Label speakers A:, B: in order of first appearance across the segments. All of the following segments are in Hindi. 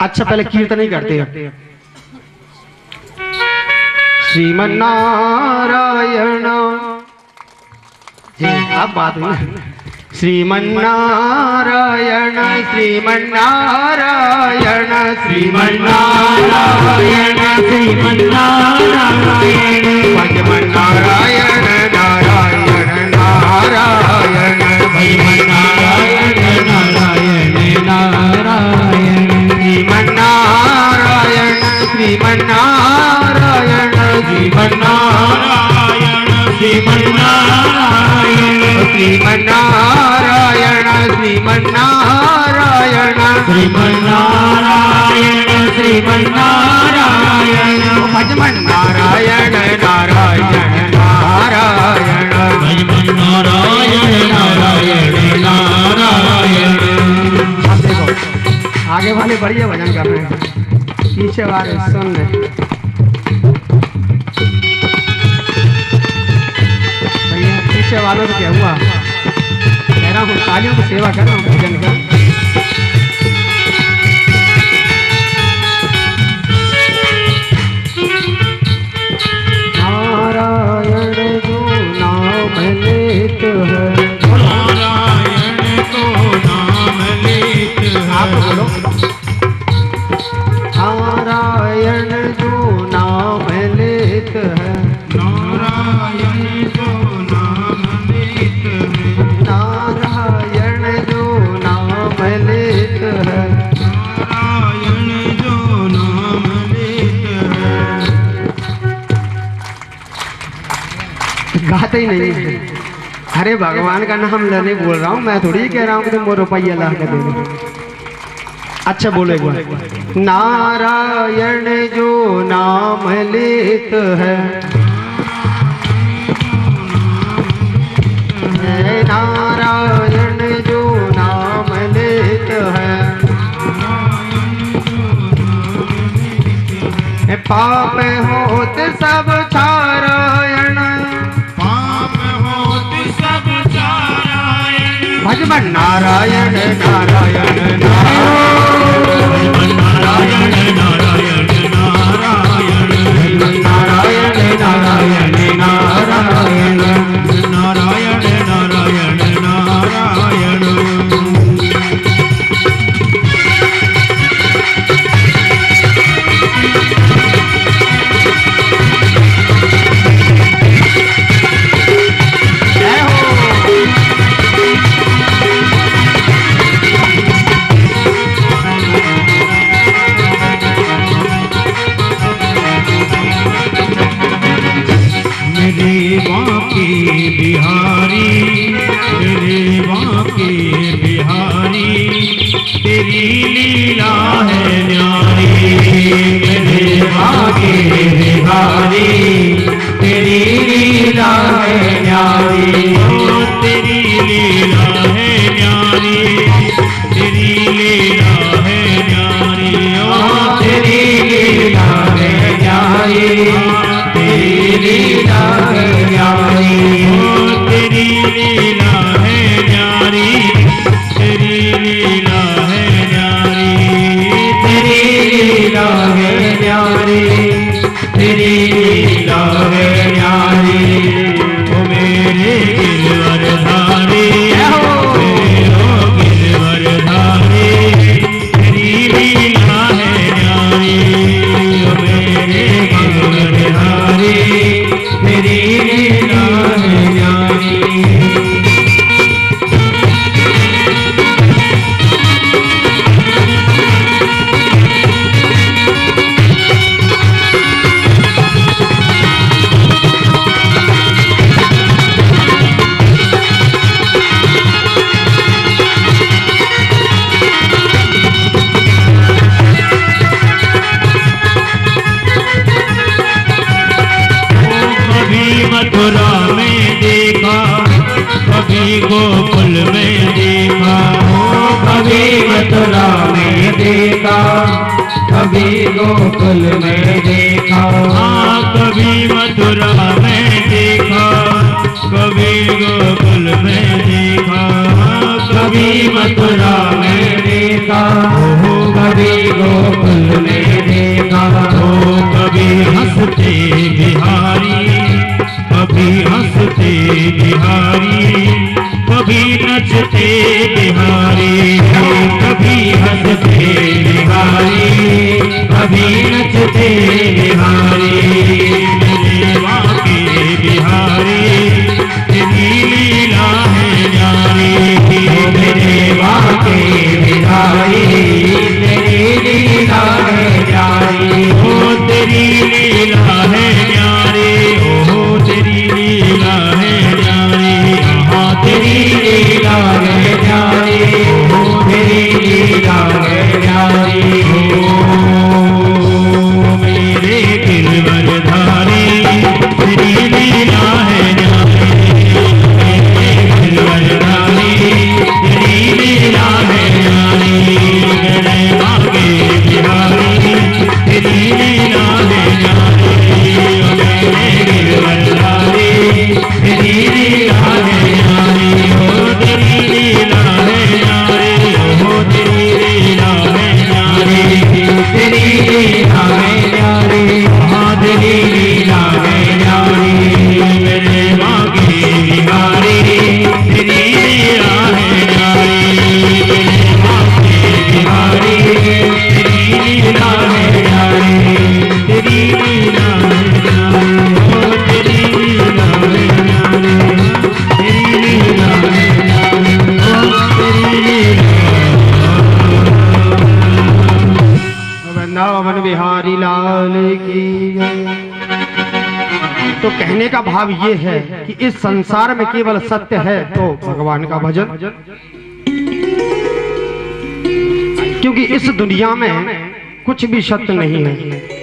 A: अच्छा पहले कीर्तन ही करते हैं। श्रीमन्नारायण जी अब बात हुई। श्रीमन्नारायण श्रीमन्नारायण श्रीमन्नारायण श्रीमन्नारायण भजमन्नारायण नारायण नारायण भजमन्नारायण नारायण नारायण श्रीमन्नारायण श्रीमन्नारायण श्रीमन्नारायण श्रीमन्नारायण श्रीमन्नारायण श्रीमन्नारायण श्रीमन्नारायण श्रीमन्नारायण भजमन्नारायण नारायण नारायण भजमन्नारायण नारायण नारायण। अब देखो आगे वाले बढ़िया भजन कर रहे हैं, पीछे वाले सुन रहे। भैया पीछे वालों से क्या हुआ? कह रहा हूँ तालियों की सेवा कर रहा हूँ भजन का। नारायण जो नाम लेत है, नारायण को नाम लेत है। आप बोलो नारायण जो नाम लेत है, नारायण जो नाम लेत है, नारायण जो नाम लेत है, नारायण जो नाम लेत है। गाते ही नहीं। अरे भगवान का नाम लेने बोल रहा हूँ, मैं थोड़ी कह रहा हूँ कि तुम वो रुपया ला के दे दो। अच्छा बोले नारायण जो नाम लेत है, नारायण जो नाम लेत है, पाप होत सब छारायण, पाप होत सब छारायण भजमन्नारायण नारायण नारायण नारायण नारायण नारायण नारायण नारायण नारायण नारायण नारायण नारायण। बिहारी मेरे बांके बिहारी तेरी लीला है न्यारी, मेरे बांके बिहारी तेरी लीला है न्यारी, तेरी लीला है न्यारी, तेरी लीला है न्यारी, तेरी लीला है न्यारी, तेरी लीला है न्यारी, तेरी लीला है न्यारी, तेरी लीला है न्यारी, तेरी लीला है न्यारी, तेरी लीला है न्यारी। ओ मेरे गिरवरधारी गिरवरधारी तेरी लीला है न्यारी, ओ मेरे गिरवरधारी तेरी लीला है न्यारी। मथुरा में देखा कभी गोकुल में देखा, कभी मथुरा में देखा कभी गोकुल में देखा, कभी मथुरा में देखा कभी गोकुल में देखा, कभी मथुरा में देखा कभी गोकुल
B: बिहारी कभी नचते बिहारी देवा के बिहारी तेरी लीला है न्यारी देवा के बिहारी तेरी लीला है न्यारी ओ तेरी लीला है न्यारी ओ तेरी लीला है न्यारी हाँ तेरी लीला है न्यारी ओ तेरी लीला है न्यारी मेरे गिरवरधारी तेरी लीला है न्यारी मेरे गिरवरधारी तेरी लीला है न्यारी मेरे बागे बिहारी तेरी लीला है न्यारी मेरे गिरवरधारी तेरी लीला है न्यारी ओ तेरी लीला है न्यारी ओ तेरी लीला है न्यारी तेरी लीला है न्यारी हाँ तेरी लीला है न्यारी मेरे बागे बिहारी तेरी लीला है न्यारी मेरे बागे बिहारी तेरी लीला है न्यारी तेरी लीला है न्यारी ओ तेरी लीला है न्यारी तेरी लीला है न्यारी ओ तेरी लीला
A: वृंदावन बिहारी लाल की जय। तो कहने का भाव ये है कि इस संसार में केवल सत्य है तो भगवान का भजन, क्योंकि इस दुनिया में कुछ भी सत्य नहीं है।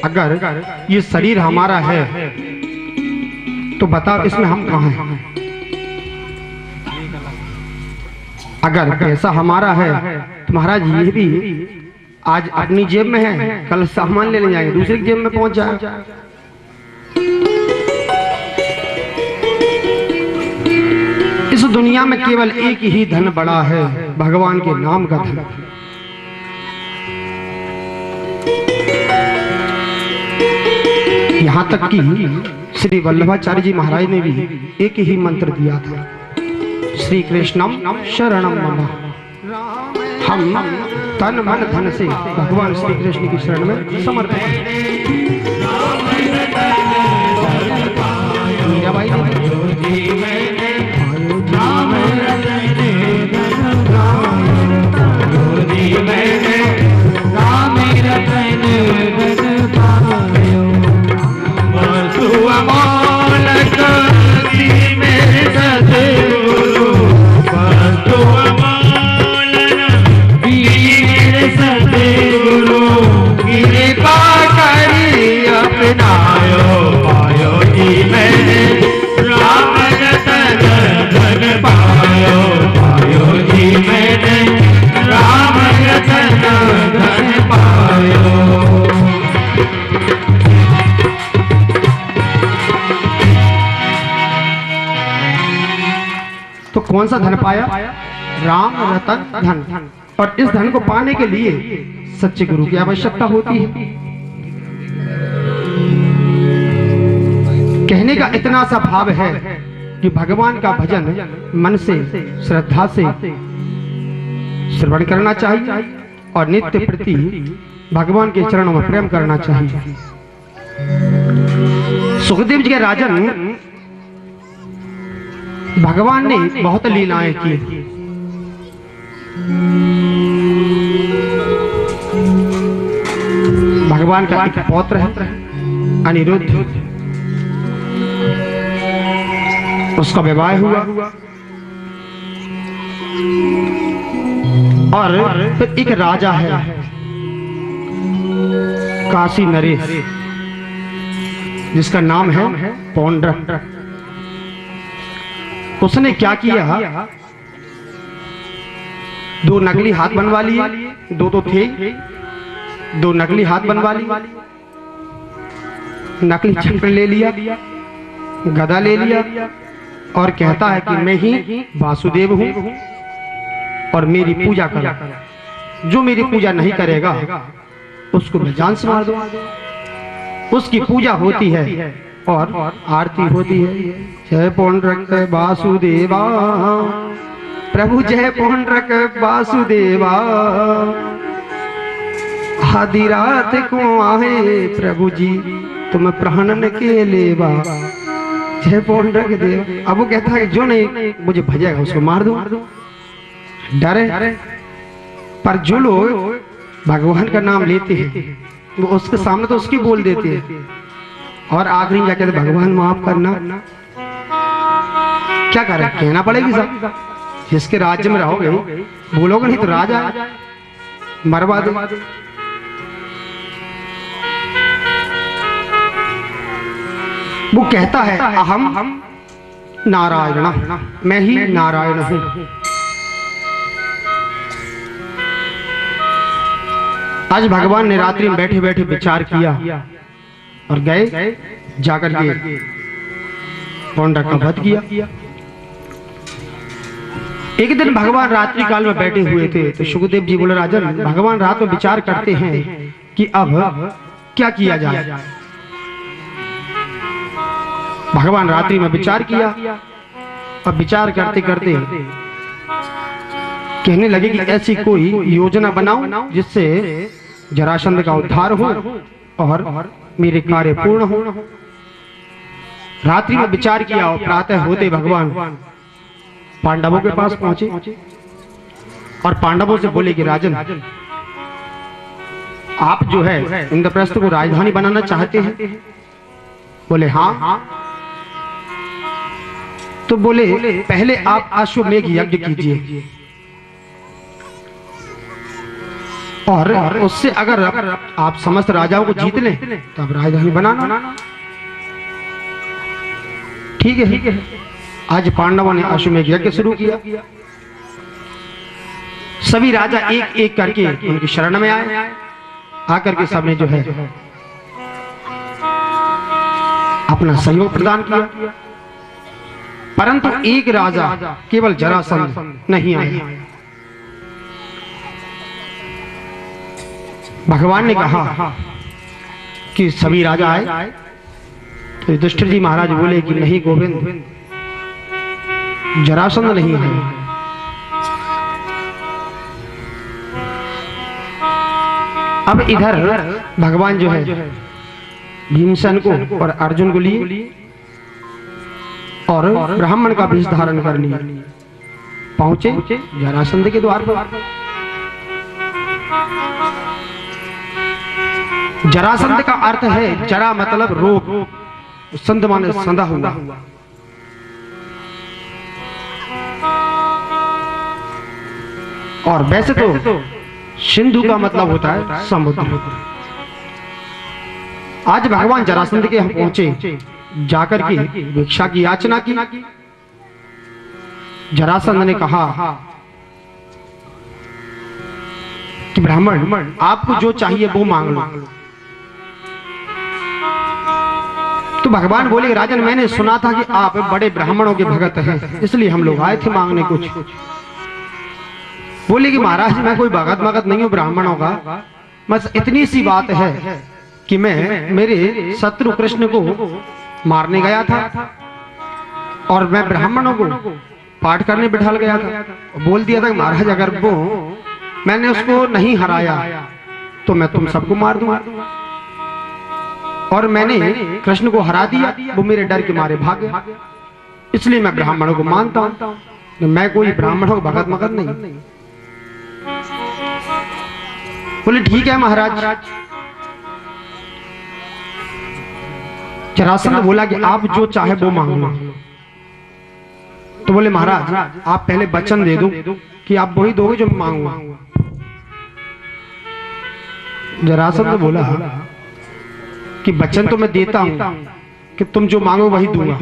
A: अगर ये शरीर हमारा है तो बताओ इसमें हम कहाँ हैं? अगर पैसा हमारा है तो महाराज ये भी आज अपनी जेब में है, कल सामान लेने जाएंगे दूसरी जेब में पहुंच जाए। इस दुनिया में केवल एक ही धन बड़ा है, भगवान के नाम का धन। यहाँ तक कि श्री वल्लभाचार्य जी महाराज ने भी एक ही मंत्र दिया था, श्री कृष्णम शरणम मम। हम तन मन धन से भगवान श्री कृष्ण की शरण में समर्पित हैं। मीराबाई तो कौन सा धन पाया? राम रतन धन। और इस धन को पाने के लिए सच्चे गुरु की आवश्यकता होती है। कहने का इतना सा भाव है कि भगवान का भजन मन से श्रद्धा से श्रवण करना चाहिए और नित्य प्रति भगवान के चरणों में प्रेम करना चाहिए। सुखदेव जी के राजन भगवान ने बहुत लीलाएं की। भगवान का एक पौत्र है अनिरुद्ध, उसका विवाह हुआ और फिर एक राजा है काशी नरेश, जिसका नाम है पौंड्रक। उसने क्या किया, दो नकली हाथ बनवा लिए, दो तो थे, दो नकली हाथ बनवा लिए, नकली चक्र ले लिया, गदा ले लिया और कहता है कि मैं ही वासुदेव हूं और मेरी पूजा करो। जो मेरी पूजा नहीं करेगा उसको मैं जान से मार दूं। उसकी पूजा होती है और आरती होती है। जय पौंड्रक वासुदेवा प्रभु, जय पौंड्रक वासुदेवा। आधी रात को आए प्रभु जी तुम प्राणन के लेवा, जय पौंडरक देव। अब वो कहता है जो नहीं मुझे भजेगा उसको मार दूं, डरे। पर जो लोग भगवान का नाम लेते हैं वो उसके सामने तो उसकी बोल देते हैं, और आखिरी क्या कहते भगवान माफ करना। क्या करें, कहना पड़ेगी सब। जिसके राज्य में रहोगे बोलोगे नहीं तो राजा मरवा दो। वो कहता है अहम नारायण, मैं ही नारायण हूं। आज भगवान ने रात्रि में बैठे बैठे विचार किया और गए जाकर के पौंडरक का वध किया। एक दिन भगवान रात्रि काल में बैठे हुए थे तो सुखदेव जी बोले राजन, भगवान रात में विचार करते हैं कि अब क्या किया जाए। भगवान रात्रि में विचार किया और विचार करते करते कहने लगे कि ऐसी कोई योजना बनाओ जिससे जरासंध का उद्धार हो और मेरे कार्य पूर्ण हो। रात्रि में विचार किया और प्रातः होते भगवान पांडवों के पास पहुंचे और पांडवों से बोले कि राजन, आप जो है इंद्रप्रस्थ को राजधानी बनाना चाहते हैं? बोले हाँ। तो बोले पहले आप अश्वमेघ यज्ञ कीजिए और उससे अगर आप समस्त राजाओं को जीत लें तो आप राजधानी बनाना। ठीक है। आज पांडवों ने अश्वमेघ यज्ञ शुरू किया। सभी राजा एक एक करके उनकी शरण में आए। आकर के सबने जो है अपना सहयोग प्रदान किया, परंतु एक राजा केवल जरासंध नहीं आया। भगवान ने कहा कि सभी राजा आए तो युधिष्ठिर जी महाराज बोले कि नहीं गोविंद, जरासंध नहीं है। अब इधर भगवान जो है भीमसेन को और अर्जुन को लिए और ब्राह्मण का वेश धारण कर लिया, पहुंचे जरासंध के द्वार पर। जरासंध का अर्थ है जरा मतलब रोग, संध माने संधा हुआ। और वैसे तो सिंधु का मतलब होता है समुद्र। आज भगवान जरासंध के हम पहुंचे, जाकर के भिक्षा की याचना की। जरासंध ने कहा कि ब्राह्मण आपको जो चाहिए वो मांग लो। तो भगवान बोले राजन, मैंने सुना था कि आप बड़े ब्राह्मणों के भगत हैं, इसलिए हम लोग आए थे मांगने कुछ। बोले कि महाराज मैं कोई भगत नहीं हूं ब्राह्मणों का, बस इतनी सी बात है कि मैं मेरे शत्रु कृष्ण को मारने गया था और मैं ब्राह्मणों को पाठ करने बिठा गया था। बोल दिया था कि महाराज अगर वो मैंने उसको नहीं हराया तो मैं तुम सबको मार दूंगा, और मैंने कृष्ण को हरा दिया, वो मेरे डर के मारे भाग गया, इसलिए मैं ब्राह्मणों को मानता हूं। मैं कोई ब्राह्मणों का भगत मगत नहीं। बोले ठीक है महाराज। जरासंध बोला कि आप जो चाहे वो मांग लो। तो बोले महाराज आप पहले वचन दे दो कि आप वही दोगे जो मैं मांगूंगा। जरासंध बोला कि वचन तो मैं देता हूं कि तुम जो मांगो वही दूंगा,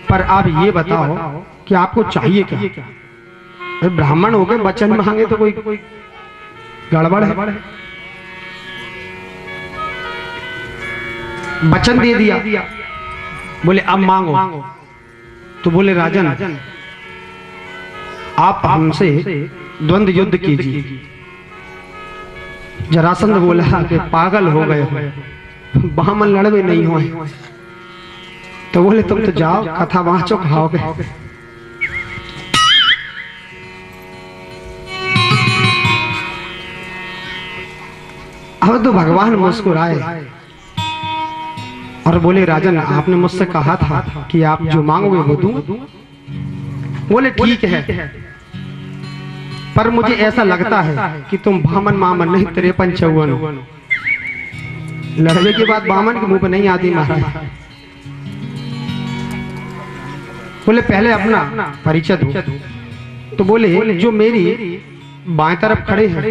A: पर आप ये बताओ कि आपको चाहिए क्या। ब्राह्मण हो गए वचन मांगे तो कोई गड़बड़ है। वचन दे दिया। बोले अब मांगो। तो बोले राजन आप हमसे द्वंद्व युद्ध कीजिए। जरासंध बोला कि पागल हो गए हो, बामन लड़वे नहीं हुए। तो बोले तुम तो जाओ कथा वाचो खाओगे। अब तो भगवान मुस्कुराए और बोले, राजन आपने मुझसे कहा था कि आप जो मांगोगे वो दूंगा। बोले ठीक है, पर मुझे ऐसा लगता है कि तुम बामन मामन नहीं 53-54 लड़के की बात बामन के मुंह पे नहीं आती महाराज। बोले पहले अपना परिचय दो। तो बोले जो मेरी बाएं तरफ खड़े हैं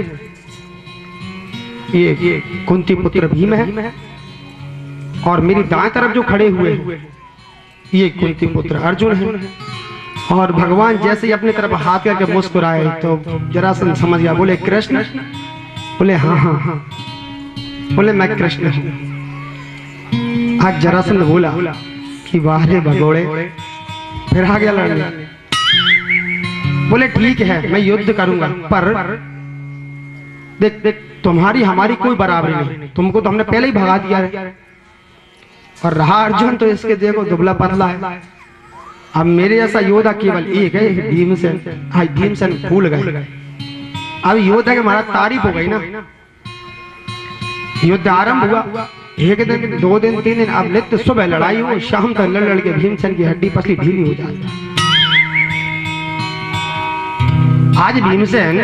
A: ये कुंती पुत्र भीम है, और मेरी दाएं तरफ जो खड़े हुए ये कुंती पुत्र अर्जुन है। और भगवान जैसे ही अपनी तरफ हाथ करके मुस्कुराए तो जरासंध समझ गया। बोले कृष्ण? बोले हाँ हाँ हाँ। बोले मैं कृष्ण हूं। आज जरासंध बोला कि वाह रे भगोड़े, फिर आ गया लड़ने। बोले ठीक है मैं युद्ध करूंगा, पर देख देख तुम्हारी हमारी कोई बराबरी नहीं, तुमको तो हमने पहले ही भगा दिया है। और रहा अर्जुन तो इसके देखो दुबला पतला है। अब मेरे जैसा योद्धा केवल एक है, भीमसेन। हाँ भीमसेन भूल गए। अब योद्धा के महाराज तारीफ हो गई ना। युद्ध आरंभ हुआ, एक दिन 2 दिन 3 दिन, अब नित्य सुबह लड़ाई हो, शाम तक लड़ लड़ के भीमसेन की हड्डी पसली ढीली हो जाती है। आज भीमसेन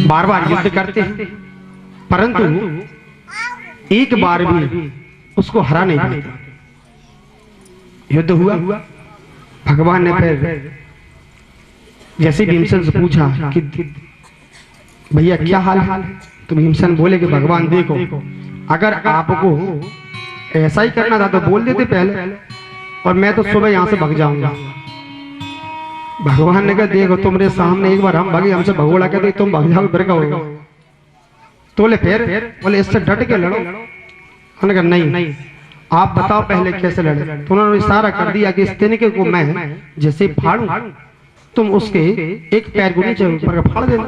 A: बार बार युद्ध करते हैं, परंतु एक बार भी उसको हरा नहीं पाता। युद्ध हुआ, भगवान ने फिर जैसे भीमसेन से पूछा कि भैया क्या हाल है, तो भीमसेन बोले कि भगवान देखो, अगर आपको ऐसा ही करना था तो बोल देते पहले, और मैं तो सुबह यहाँ से भाग जाऊंगा। भगवान ने कहा देखो तुम्हारे सामने एक बार हम भागे, हमसे भगोड़ा कहते तुम भाग जाओ फिर क्या होगा। तो बोले फिर? बोले इससे डट के लड़ो। उन्होंने कहा नहीं आप बताओ पहले कैसे लड़े। तो उन्होंने इशारा कर दिया कि इस तिनके को मैं जैसे फाड़ूं तुम उसके एक पैर को नीचे ऊपर का फाड़ देना।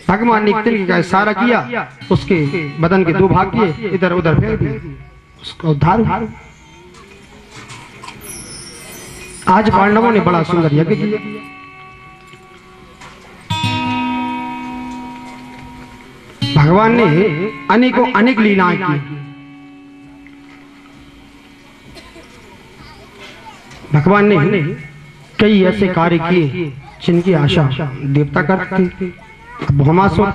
A: भगवान ने एक तिनके का इशारा किया, उसके बदन के 2 भाग किए, इधर उधर फेंक दिए, उसका उद्धार हुआ। आज पांडवों ने बड़ा सुंदर यज्ञ किया। भगवान ने अनेकों अनेक लीलाएं की। भगवान ने कई ऐसे कार्य किए जिनकी आशा देवता करते थे। भौमासुर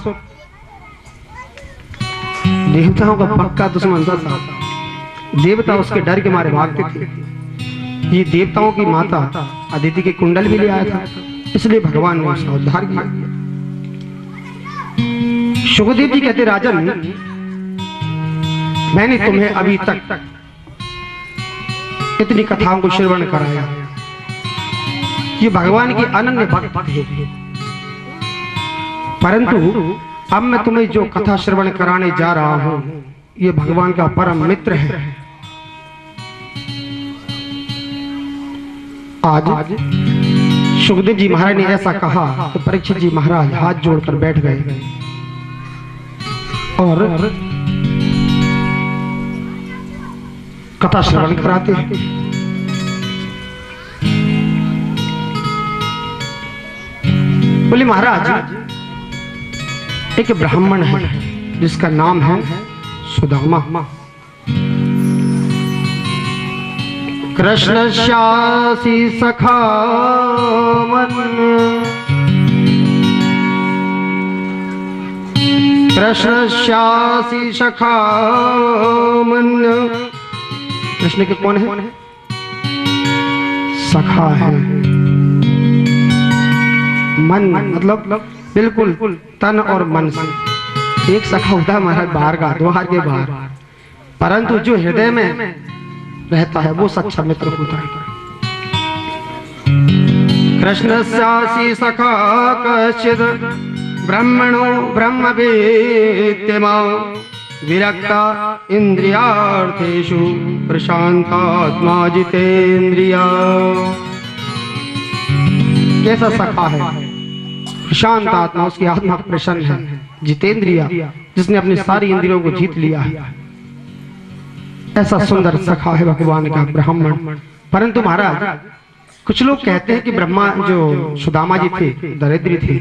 A: देवताओं का पक्का दुश्मन था। देवता उसके डर के मारे भागते थे। ये देवताओं की माता अदिति के कुंडल भी ले आया था, इसलिए भगवान ने उसका उद्धार किया। सुखदेव जी कहते राजन मैंने तुम्हें अभी तक इतनी कथाओं को श्रवण कराया। ये भगवान के अनन्य भक्त थे, परंतु अब मैं तुम्हें जो कथा श्रवण कराने जा रहा हूं ये भगवान का परम मित्र है। आज सुखदेव जी महाराज ने ऐसा कहा तो परीक्षित जी महाराज हाथ जोड़कर बैठ गए और कथा श्रवण कराते हैं। बोले महाराज एक ब्राह्मण है जिसका नाम है सुदामा। कृष्ण श्यासी सखा मन, कृष्ण श्यासी सखा मन। कृष्ण के कौन है? सखा है। मन मतलब बिल्कुल तन और मन से। एक सखा होता है महाराज बाहर का, द्वार के बाहर, परंतु जो हृदय में रहता है वो सच्चा मित्र होता है। कृष्ण स्यासी सखा कश्चिद ब्रह्मणो ब्रह्मवेत्तमा विरक्ता इंद्रियार्थेषु प्रशांतात्मा जितेंद्रिया। कैसा सखा है? प्रशांत आत्मा, उसकी आत्मा प्रसन्न है। जितेंद्रिया, जिसने अपनी सारी इंद्रियों को जीत लिया है। ऐसा सुंदर सखा है भगवान का ब्राह्मण। परंतु महाराज कुछ लोग कहते हैं कि ब्रह्मा जो सुदामा जी थे दरिद्री थे,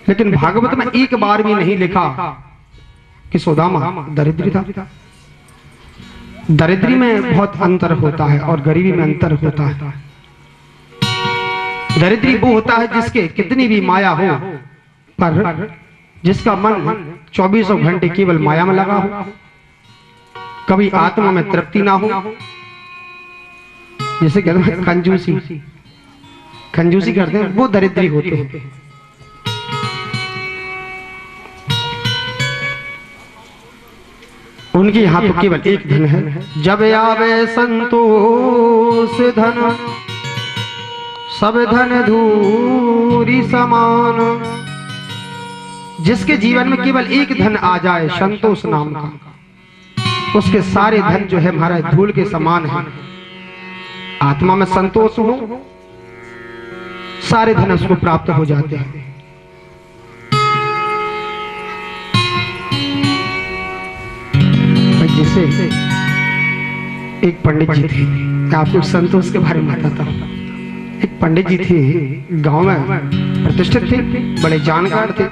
A: लेकिन भागवत में एक बार भी नहीं लिखा कि सुदामा दरिद्री था। दरिद्री में बहुत अंतर होता है और गरीबी में अंतर होता है। दरिद्री वो होता है जिसके कितनी भी माया हो, पर जिसका मन 24 घंटे केवल माया में लगा हो, कभी आत्मा में तृप्ति ना हो। जैसे कहते हैं कंजूसी करते हैं, वो दरिद्री होते हैं। उनके यहाँ तो केवल एक धन है, जब आवे संतोष धन सब धन धूरी समान। जिसके जीवन में केवल एक धन आ जाए, संतोष नाम का, उसके सारे धन जो है महाराज धूल के समान है। आत्मा में संतोष हो, सारे धन उसको प्राप्त हो जाते हैं। जैसे एक पंडित जी थे, आपको संतोष के बारे में बताता हूँ। एक पंडित जी थे, गांव में प्रतिष्ठित थे, बड़े जानकार थे।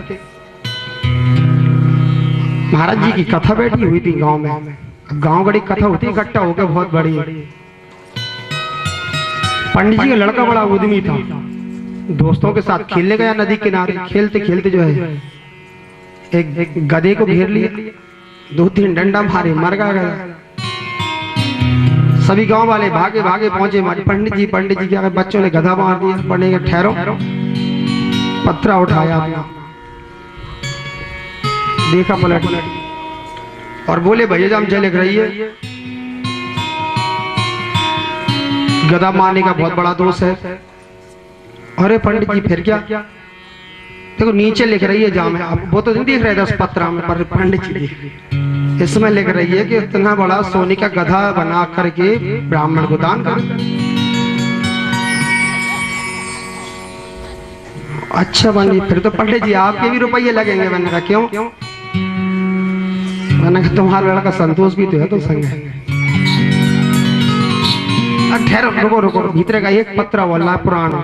A: महाराज जी की कथा बैठी हुई थी गांव में। गांव बड़ी कथा होती, इकट्ठा होकर बहुत बड़ी। पंडित जी का लड़का बड़ा उद्यमी था, दोस्तों के साथ खेलने गया नदी किनारे। खेलते खेलते जो है एक गधे को घेर लिया, 2-3 डंडा मारे, मर गया। सभी गांव वाले भागे भागे पहुंचे। पंडित जी क्या करें, बच्चों ने गधा मार दिया। पंडित जी ठहरो, पत्थरा उठाया, देखा पलट और बोले भैया हम चले रही है, गधा मारने का बहुत बड़ा दोष है। अरे पंडित जी फिर क्या? देखो नीचे लिख रही है जाम, आप वो तो नहीं देख रहे थे उस पत्रा में, पर पंडित जी इसमें लिख रही है कि इतना बड़ा सोने का गधा बना करके ब्राह्मण को दान कर। अच्छा पंडित, फिर तो पंडित जी आपके भी रुपये लगेंगे। मैंने कहा क्यों? मैंने कहा तुम्हारा लड़का संतोष भी तो है, तो संग है। ठहरो, रुको रुको, भीतर का एक पत्र वाला पुराना।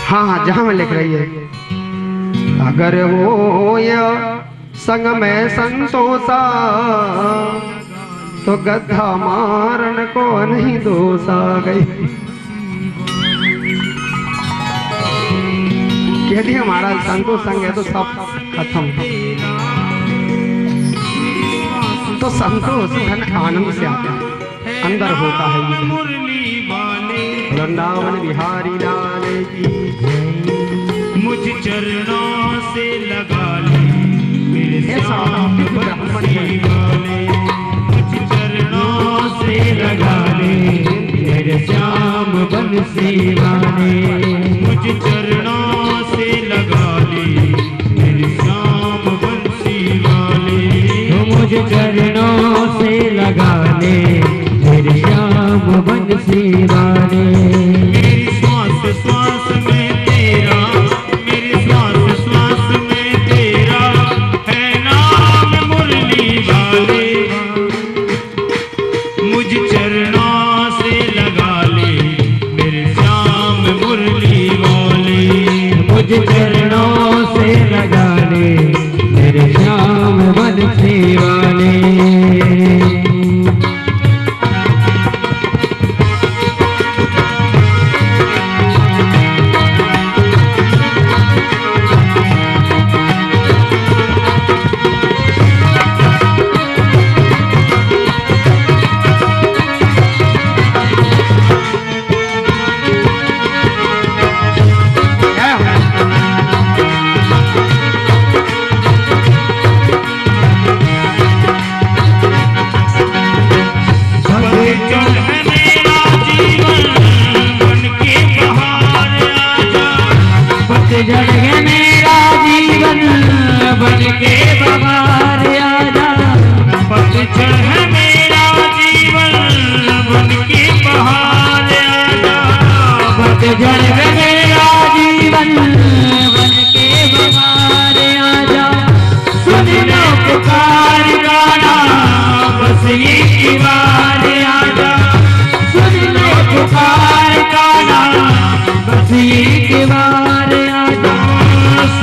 A: हाँ, जहां में लिख रही है, अगर हो या संग में संतोषा तो गधा मारन को नहीं दोषा। गई कह दिया महाराज, संतोष संग है तो सब खत्म। तो संतोष धन आनंद से आता है, अंदर होता है ये धन। वृंदावन बिहारी लाल की
B: मुझ चरणों से लगा ले मेरे श्याम बंसी वाले, मुझ चरणों से लगा ले मेरे श्याम बंसी वाले, मुझ चरणों से लगा ले मेरे श्याम बंसी वाले, मुझ चरणों से लगा ले मेरे श्याम बंसी वाले। मेरी श्वास श्वास में तेरा, मेरी श्वास श्वास में तेरा है नाम मुरली वाले, मुझ चरणों से लगा ले मेरे श्याम मुरली वाले, मुझ चरणों से लगा ले मेरे श्याम बंसी वाले।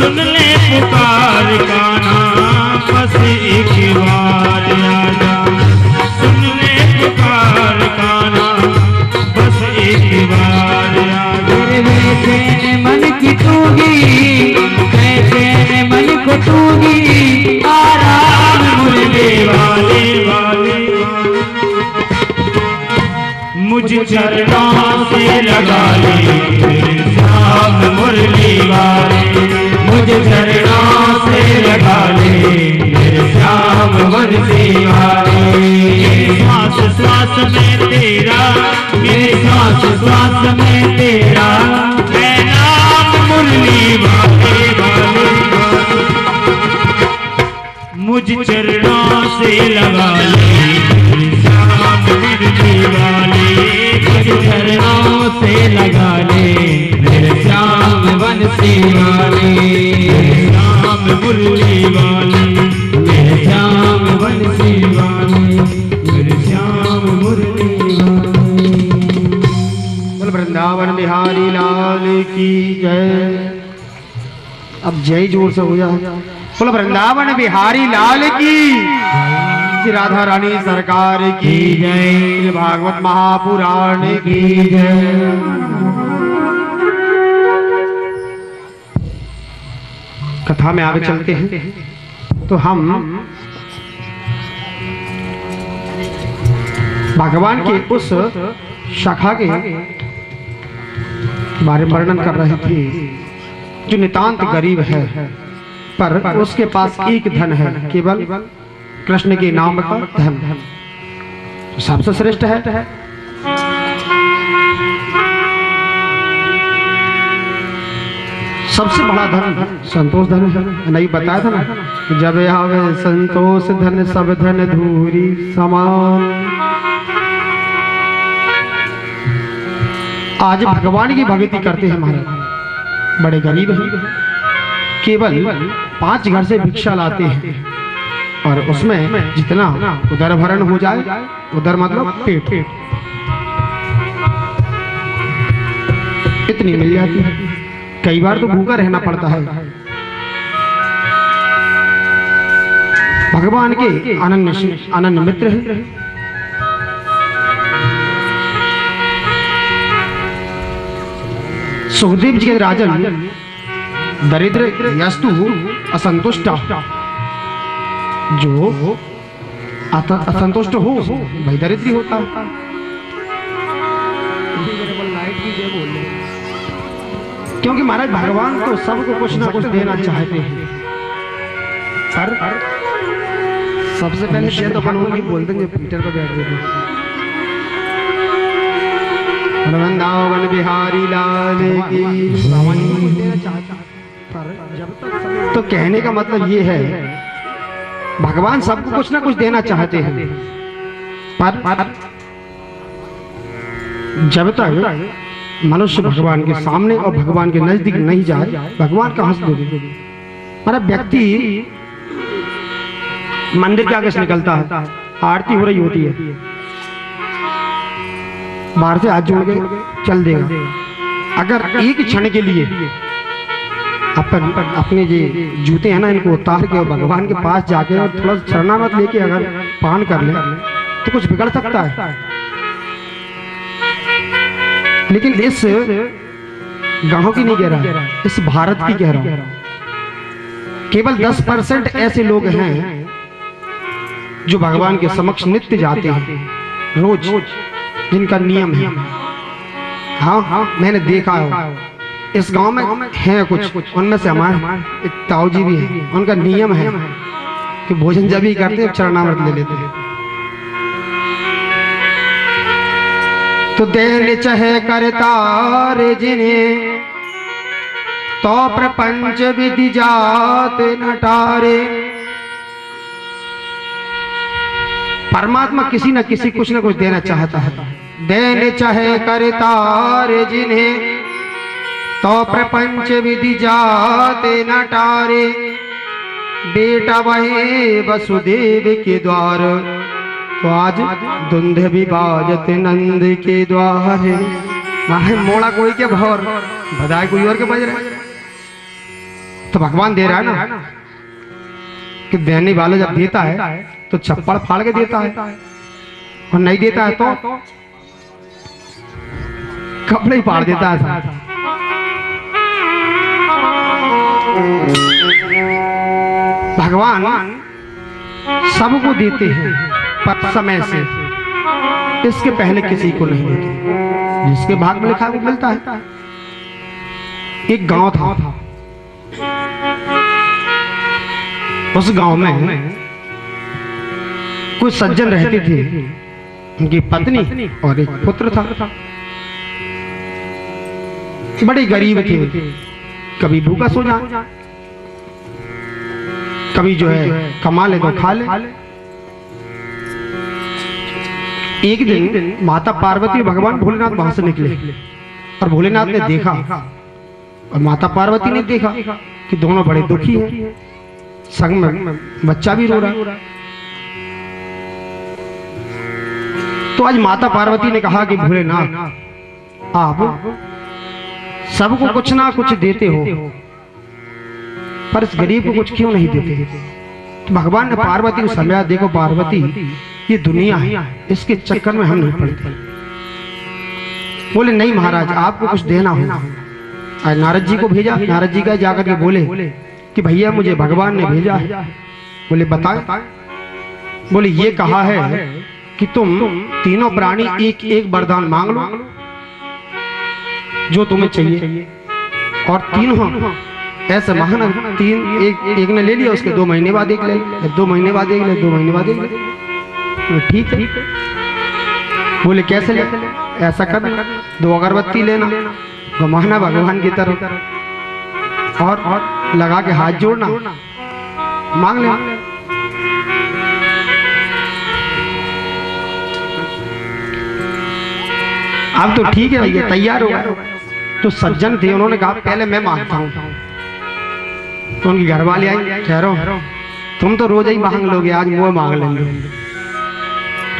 B: सुन ले पुकार कान्हा, बस एक बार आजा। सुन ले पुकार कान्हा, बस एक बार आजा।
C: बेचैन मन की तूगी, बेचैन मन को तूगी, आराम मुरली
B: वाले वाले मुझ चरणों से लगा ले मेरे श्याम मुरली वाले। मुझ चरणों से लगा ले मेरे श्याम मुरली वाले। श्वास श्वास में तेरा, मेरे श्वास श्वास में तेरा, मैं नाम मुरली वाले वाले। मुझ चरणों से लगा ले मेरे श्याम मुरली वाले। मुझ चरणों से लगा ले मेरे श्याम बंसी वाले। श्याम मुरली वाले, मेरे श्याम बंसी वाले, मेरे श्याम मुरली वाले।
A: बोल वृंदावन बिहारी लाल की जय। अब जय जोर से हो जाए। बोल वृंदावन बिहारी लाल की, श्री राधा रानी सरकार की जय, भागवत महापुराण की जय। कथा में आगे चलते हैं तो हम भगवान के उस शाखा के बारे में वर्णन कर रहे थे जो नितांत गरीब है, पर उसके पास एक धन है, केवल कृष्ण के नाम का धन, सबसे श्रेष्ठ है। सबसे बड़ा धन संतोष धन है। नहीं बताया था ना, जब आवे संतोष धन सब धन धूरी समान। आज भगवान की भक्ति करते हैं महाराज, बड़े गरीब हैं, केवल 5 घर से भिक्षा लाते हैं और उसमें जितना उदर भरण हो जाए, उदर मतलब पेट, इतनी मिल जाती है। कई बार तो भूखा रहना पड़ता है। भगवान के अनन्य मित्र हैं। सुखदेव जी के राजन दरिद्र यस्तु असंतुष्ट, जो असंतुष्ट हो भाई दरिद्री होता है। क्योंकि महाराज भगवान तो सबको कुछ ना कुछ देना चाहते हैं, पर सबसे पहले तो अपन उनकी बोल देंगे पीटर पर बैठ देंगे। वृंदावन बिहारी लाल की। तो कहने का मतलब ये है भगवान सबको कुछ ना कुछ देना चाहते हैं, पर जब तक मनुष्य भगवान के सामने और भगवान के नजदीक नहीं जाए, भगवान कहां से देंगे। मतलब व्यक्ति मंदिर के आगे से निकलता है, आरती हो रही होती है, बाहर से हाथ जोड़ के चल देगा। अगर एक क्षण के लिए अपने ये जूते हैं ना, इनको उतार के और भगवान के पास जाके और थोड़ा शरणागत लेके अगर पान कर ले तो कुछ बिगड़ सकता है। लेकिन इस गांव की नहीं कह रहा, इस भारत की कह रहा हूं। केवल 10% ऐसे लोग हैं जो भगवान के समक्ष नित्य जाते हैं, रोज, जिनका नियम है। हाँ, मैंने देखा है इस गांव में हैं कुछ, उनमें से हमारे ताऊ जी भी हैं। उनका नियम है कि भोजन जब ही करते हैं चरणामृत ले लेते हैं। तो देन चाहे करतार जिन्हें, तो प्रपंच विधि जात नटारे। परमात्मा किसी न किसी कुछ न कुछ देना चाहता है। देन चाहे करतार जिन्हें, तो प्रपंच विधि जात नटारे। बेटा वही वसुदेव के द्वार, तो आज धुंध भी बाजत नंद के द्वारे। माहे मोड़ा कोई के भौर, बधाई कोई और के बज रहे। तो भगवान दे रहा है ना कि देने वाला जब देता है तो छप्पड़ फाड़ के देता है, और नहीं देता है तो कपड़े ही फाड़ देता है। भगवान सबको देते हैं पर समय से, इसके पहले किसी को नहीं देते। जिसके भाग में लिखा है वो मिलता है। एक गांव था, उस गांव में कुछ सज्जन रहते थे, उनकी पत्नी और एक पुत्र था। बड़े गरीब थे, कभी भूखा सो जाए, कभी जो है कमा ले तो खा ले। एक दिन माता पार्वती भगवान भोलेनाथ वहां से निकले, और भोलेनाथ ने देखा और माता पार्वती ने देखा कि दोनों बड़े दुखी हैं, संग में बच्चा भी रो रहा। तो आज माता पार्वती ने कहा कि भोलेनाथ आप सबको कुछ ना कुछ देते हो, पर इस गरीब को कुछ क्यों नहीं देते? तो भगवान ने पार्वती को समझाया, देखो पार्वती ये दुनिया है, इसके चक्कर में हम नहीं पड़ते। बोले नहीं महाराज आपको कुछ देना होगा। आज नारद जी को भेजा, नारद जी का जाकर के बोले कि भैया मुझे भगवान ने भेजा है। बोले बताए? बोले ये कहा है कि तुम तीनों प्राणी एक एक वरदान मांग लो जो तुम्हें चाहिए, और तीनों ऐसे महान तीन एक ने ले लिया, उसके 2 महीने बाद एक ले, 2 महीने बाद एक ले, 2 महीने बाद एक ले। ठीक है। बोले कैसे ले? ऐसा करना 2 अगरबत्ती लेना, घुमाना भगवान की तरफ और लगा के हाथ जोड़ना, मांग लेना। अब तो ठीक है भैया तैयार हो गए। तो सज्जन थे, उन्होंने कहा पहले मैं मांगता हूँ। तो उनकी घरवाली आई, ठहरो तुम तो रोज ही मांग लोगे, आज वो मांग लेंगे।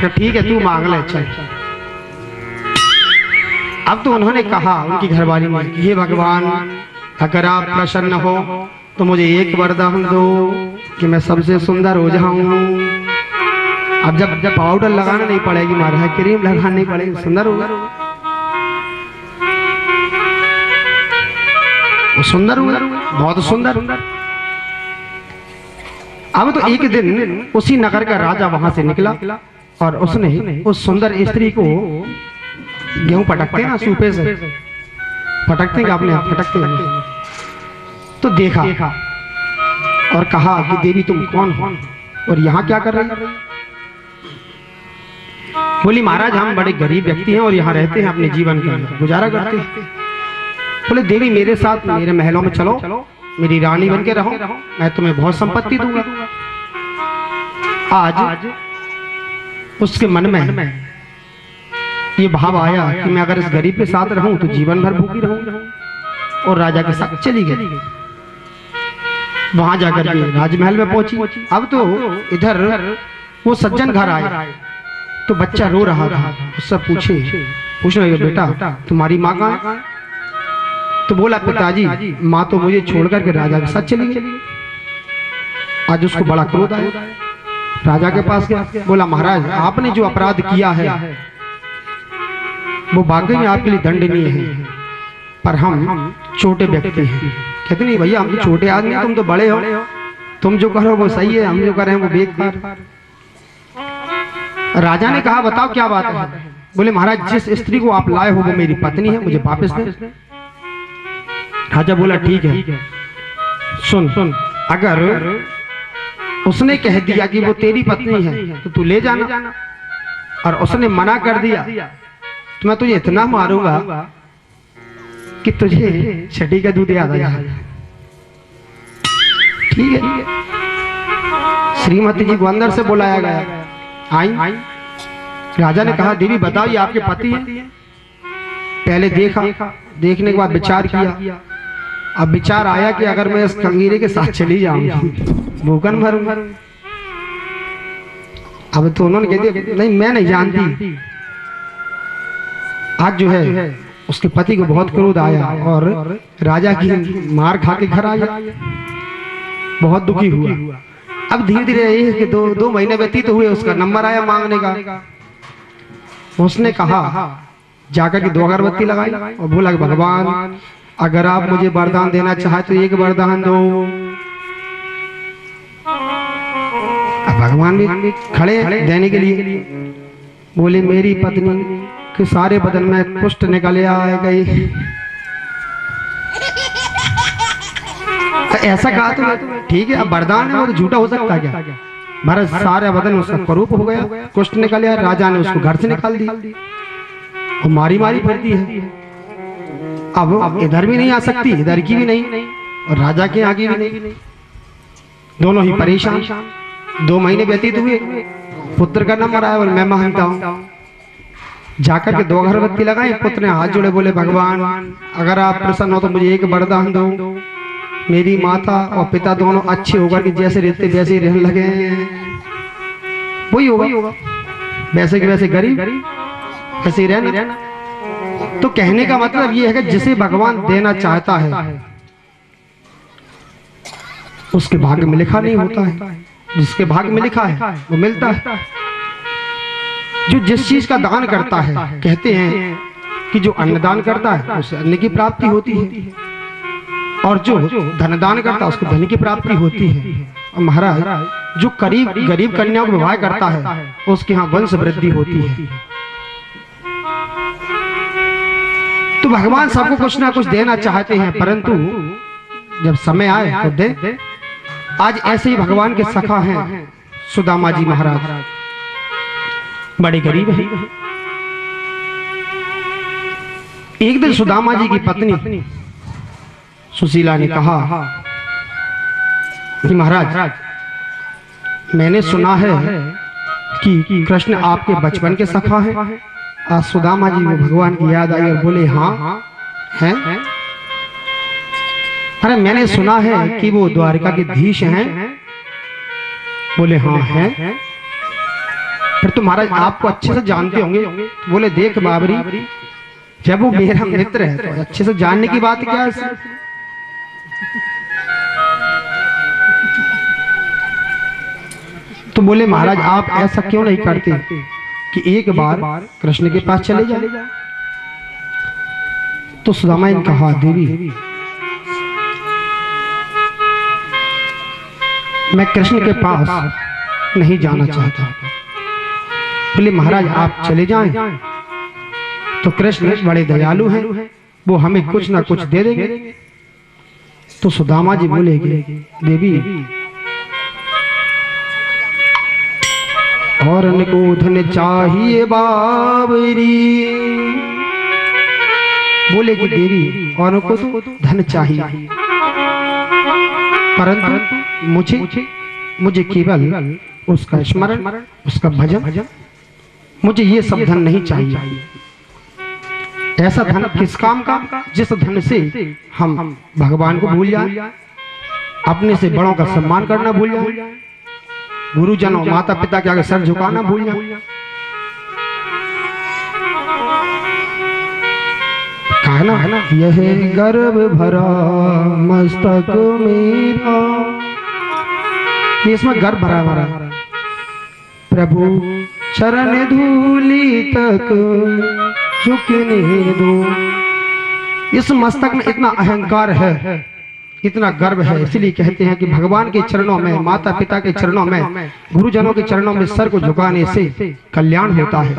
A: तो ठीक है तू मांग ले। अच्छा अब तो उन्होंने कहा उनकी घरवाली ने, ये भगवान अगर आप प्रसन्न हो तो मुझे एक वरदान दो कि मैं सबसे सुंदर हो जाऊं। अब जब पाउडर लगाना नहीं पड़ेगी, महाराज क्रीम लगाना नहीं पड़ेगी, सुंदर होगा। सुंदर होगा, बहुत सुंदर। अब तो एक दिन उसी नगर का राजा वहां से निकला और उसने उस सुंदर स्त्री को, गेहूं पटकते ना सूपे से पटकते हैं आपने, पटकते हैं, तो देखा और कहा कि देवी तुम कौन हो और यहाँ क्या कर रही हो? बोली महाराज हम बड़े गरीब व्यक्ति हैं और यहाँ रहते हैं, अपने जीवन का गुजारा करते हैं। बोले देवी मेरे साथ मेरे महलों में चलो, मेरी रानी बन के रहो, मैं तुम्हें बहुत संपत्ति दूंगा। आज उसके मन में ये भाव आया कि मैं अगर इस गरीब के साथ रहूं तो जीवन भर भूखी रहूंगी, और राजा के साथ चली गई। वहां जाकर के राजमहल में पहुंची। अब तो इधर वो सज्जन घर आए तो बच्चा रो रहा था, उससे पूछ रहे बेटा तुम्हारी माँ कहाँ है? तो बोला पिताजी माँ तो मुझे छोड़ करके राजा के साथ चली गई। आज उसको बड़ा क्रोध आया, राजा के पास गया, बोला महाराज आपने जो अपराध किया है वो वाकई में आपके लिए दंडनीय है, पर हम छोटे व्यक्ति हैं। कहते नहीं भैया हम तो छोटे आदमी, तुम तो बड़े हो, तुम जो करो वो सही है, हम जो कर रहे हैं वो बेकार। राजा ने कहा बताओ क्या बात है? बोले महाराज जिस स्त्री को आप लाए हो वो मेरी पत्नी है, मुझे वापस दे। राजा बोला ठीक है, सुन अगर उसने कह दिया कि वो तेरी पत्नी है तो तू ले जाना, और उसने मना कर दिया तो मैं तुझे इतना मारूंगा कि तुझे छठी का दूध याद आ जाएगा। ठीक है। श्रीमती जी को अंदर से बुलाया गया, आई। राजा ने कहा देवी बताओ ये आपके पति हैं? पहले देखा, देखने के बाद विचार किया। अब विचार आया कि अगर मैं इस कंगीरे के साथ चली जाऊंगी भूखन मरूंगा। अब तो उन्होंने कह दिया नहीं मैं नहीं जानती। आज जो है उसके पति को बहुत क्रोध आया और राजा की मार खा के घर आया, बहुत दुखी हुआ। अब धीरे धीरे दो महीने व्यतीत हुए, उसका नंबर आया मांगने का। उसने कहा, जाकर के 2 अगरबत्ती लगाई और बोला, भगवान अगर आप मुझे वरदान देना चाहे तो एक वरदान दो। भगवान भी खड़े देने के लिए। बोले, मेरी पत्नी के सारे बदन में कुष्ठ निकले आए गई। तो ऐसा कहा तो ठीक है, अब वरदान है वो तो झूठा हो सकता है क्या? महाराज सारा बदन उसका करूप हो गया, कुष्ठ निकल आया। राजा ने उसको घर से निकाल दी, वो मारी फिरती है। अब इधर भी नहीं आ सकती, इधर की भी नहीं और राजा के आगे भी नहीं, दोनों ही परेशान। 2 महीने व्यतीत हुए, पुत्र का नंबर आया और मैं मांगता हूँ। जाकर के 2 अगरबत्ती लगाए, पुत्र ने हाथ जोड़े, बोले, भगवान अगर आप प्रसन्न हो तो मुझे एक वरदान दो। मेरी माता और पिता दोनों अच्छे होकर के जैसे रहते वैसे ही रहने लगे, वही होगा, वैसे के वैसे गरीब ऐसे ही रहना। तो कहने का मतलब ये है कि जिसे भगवान देना चाहता है उसके भाग्य में लिखा नहीं होता है, जिसके भाग्य में लिखा है वो मिलता है। जो जिस चीज का दान करता है, कहते हैं कि जो अन्नदान करता है उसे अन्न की प्राप्ति होती है, और जो धन दान करता है उसको धन की प्राप्ति होती है। और महाराज जो गरीब कन्याओं को विवाह करता है उसके यहाँ वंश वृद्धि होती है। तो भगवान सबको कुछ ना कुछ देना चाहते हैं, परंतु जब समय आए तो दे। आज ऐसे ही भगवान के सखा हैं सुदामा जी महाराज, बड़े गरीब हैं। एक दिन सुदामा जी की पत्नी सुशीला ने कहा कि महाराज मैंने सुना है कि कृष्ण आपके बचपन के सखा हैं। आज सुदामा जी को भगवान की याद आई और बोले, हाँ हैं। अरे मैंने सुना है कि वो द्वारिका के धीश हैं। बोले, हाँ हैं। फिर तो महाराज आपको अच्छे से जानते होंगे। बोले, देख बाबरी, जब वो मेरा मित्र है तो अच्छे से जानने की बात क्या है? तो बोले, महाराज आप ऐसा क्यों नहीं करते कि एक बार कृष्ण के पास चले जाए? तो सुदामा ने कहा, देवी मैं कृष्ण के पास नहीं जाना चाहता। बोले, महाराज आप चले जाएं तो कृष्ण बड़े दयालु हैं, वो हमें कुछ ना कुछ दे देंगे। तो सुदामा जी बोलेगे, देवी और को धन चाहिए बाबरी। बोले कि देवी और को तो धन चाहिए, परंतु मुझे केवल उसका स्मरण, उसका भजन, मुझे ये सब धन नहीं चाहिए। ऐसा धन किस काम का जिस धन से हम भगवान को भूल जाए, अपने से बड़ों का सम्मान करना भूल जाए, गुरुजनों माता पिता के आगे सर झुकाना भूल जाए। कहना है ना, यह गर्व भरा मस्तक मेरा, इसमें गर्व भरा भरा प्रभु चरण धूली तक झुकने दो। इस मस्तक में इतना अहंकार है, इतना गर्व है, इसलिए कहते हैं कि भगवान के चरणों में, माता पिता के चरणों में, गुरुजनों के चरणों में सर को झुकाने से कल्याण होता है।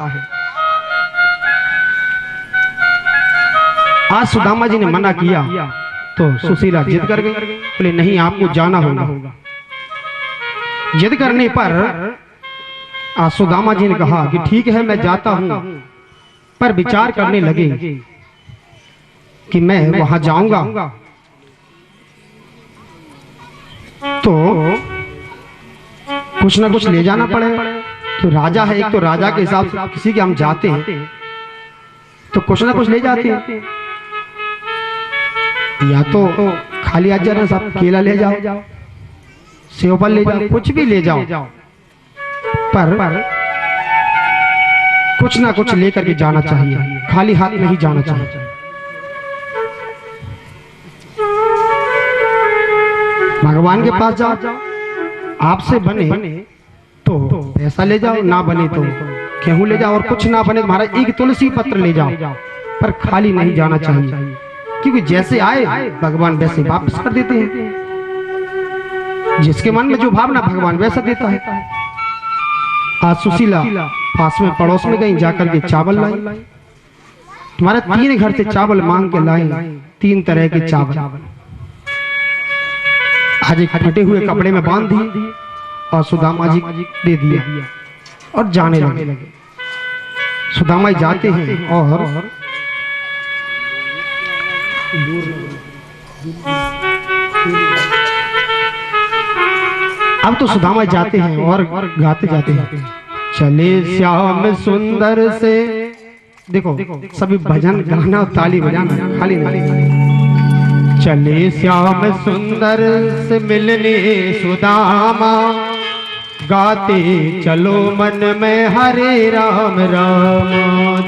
A: आज सुदामा जी ने मना किया तो सुशीला जिद कर गई। बोले, नहीं आपको जाना होगा। जिद करने पर आज सुदामा जी ने कहा कि ठीक है मैं जाता हूं, पर विचार करने लगे कि मैं वहां जाऊंगा तो कुछ ना कुछ ले जाना पड़ेगा। तो राजा है, एक तो राजा के हिसाब से किसी के हम जाते हैं तो कुछ ना कुछ ले जाते हैं, या तो खाली आज जाना, सब केला ले जाओ, सेव फल ले जाओ, कुछ भी ले जाओ, पर कुछ ना कुछ लेकर के जाना चाहिए, खाली हाथ नहीं जाना चाहिए। भगवान के पास जाओ, आपसे बने तो पैसा ले जाओ, ना बने तो गेहूं ले जाओ, और कुछ ना बने तुम्हारा एक तुलसी पत्र ले जाओ, पर खाली नहीं जाना चाहिए, क्योंकि जैसे आए भगवान वैसे वापस कर देते हैं। जिसके मन में जो भावना भगवान वैसा देता है। आज सुशीला पास में पड़ोस में गई, जाकर के चावल लाई। तुम्हारे 3 घर से चावल मांग के लाई, 3 तरह के चावल। आज एक फटे हुए कपड़े में बांध दी और सुदामा जी दे दिया और जाने लगे। सुदामा जी जाते हैं और अब तो सुदामा जाते हैं और गाते जाते हैं, चले श्याम सुंदर से। देखो सभी भजन गाना और ताली बजाना, खाली नहीं। चले श्याम सुंदर से मिलने सुदामा, गाते चलो मन में हरे राम राम।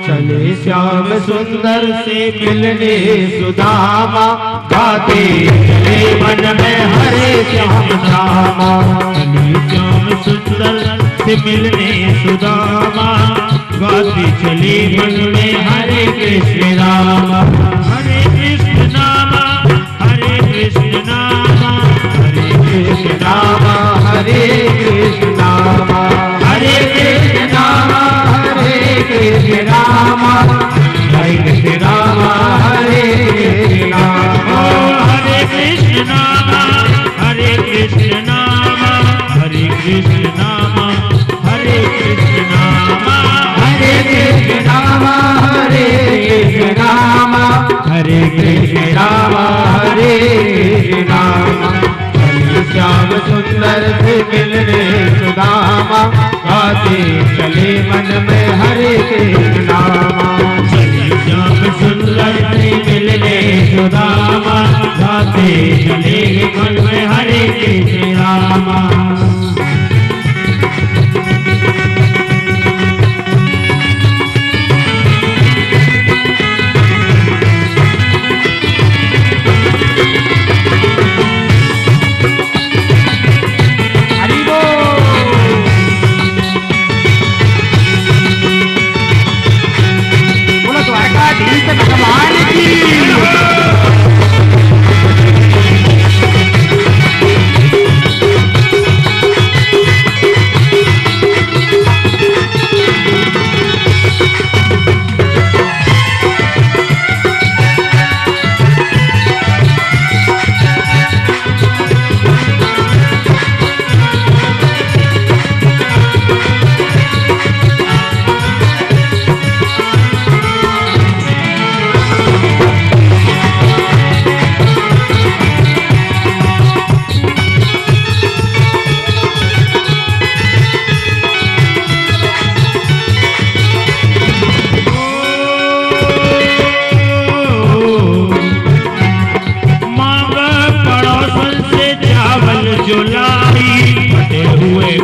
A: चले श्याम सुंदर से मिलने सुदामा, गाते चले मन में हरे श्याम रामा।
B: चले श्याम सुंदर से मिलने सुदामा, गाते चले मन में हरे कृष्ण राम। हरे कृष्ण नामा, हरे कृष्ण नामा, हरे कृष्ण नामा,
A: हरे कृष्ण नामा,
B: हरे कृष्ण नामा,
A: हरे कृष्ण नामा, हरे कृष्ण नामा, हरे कृष्ण नामा,
B: हरे कृष्ण नामा, हरे कृष्ण नामा, हरे कृष्ण नामा, हरे कृष्ण नामा,
A: हरे कृष्ण नामा, हरे कृष्ण नामा, हरे कृष्ण नामा, हरे कृष्ण नामा। श्याम सुंदर से मिलने सुदामा, गाते चले मन में हरे कृष्ण नामा।
B: चले श्याम सुंदर से मिलने सुदामा, गाते चले मन में हरे कृष्ण रामा।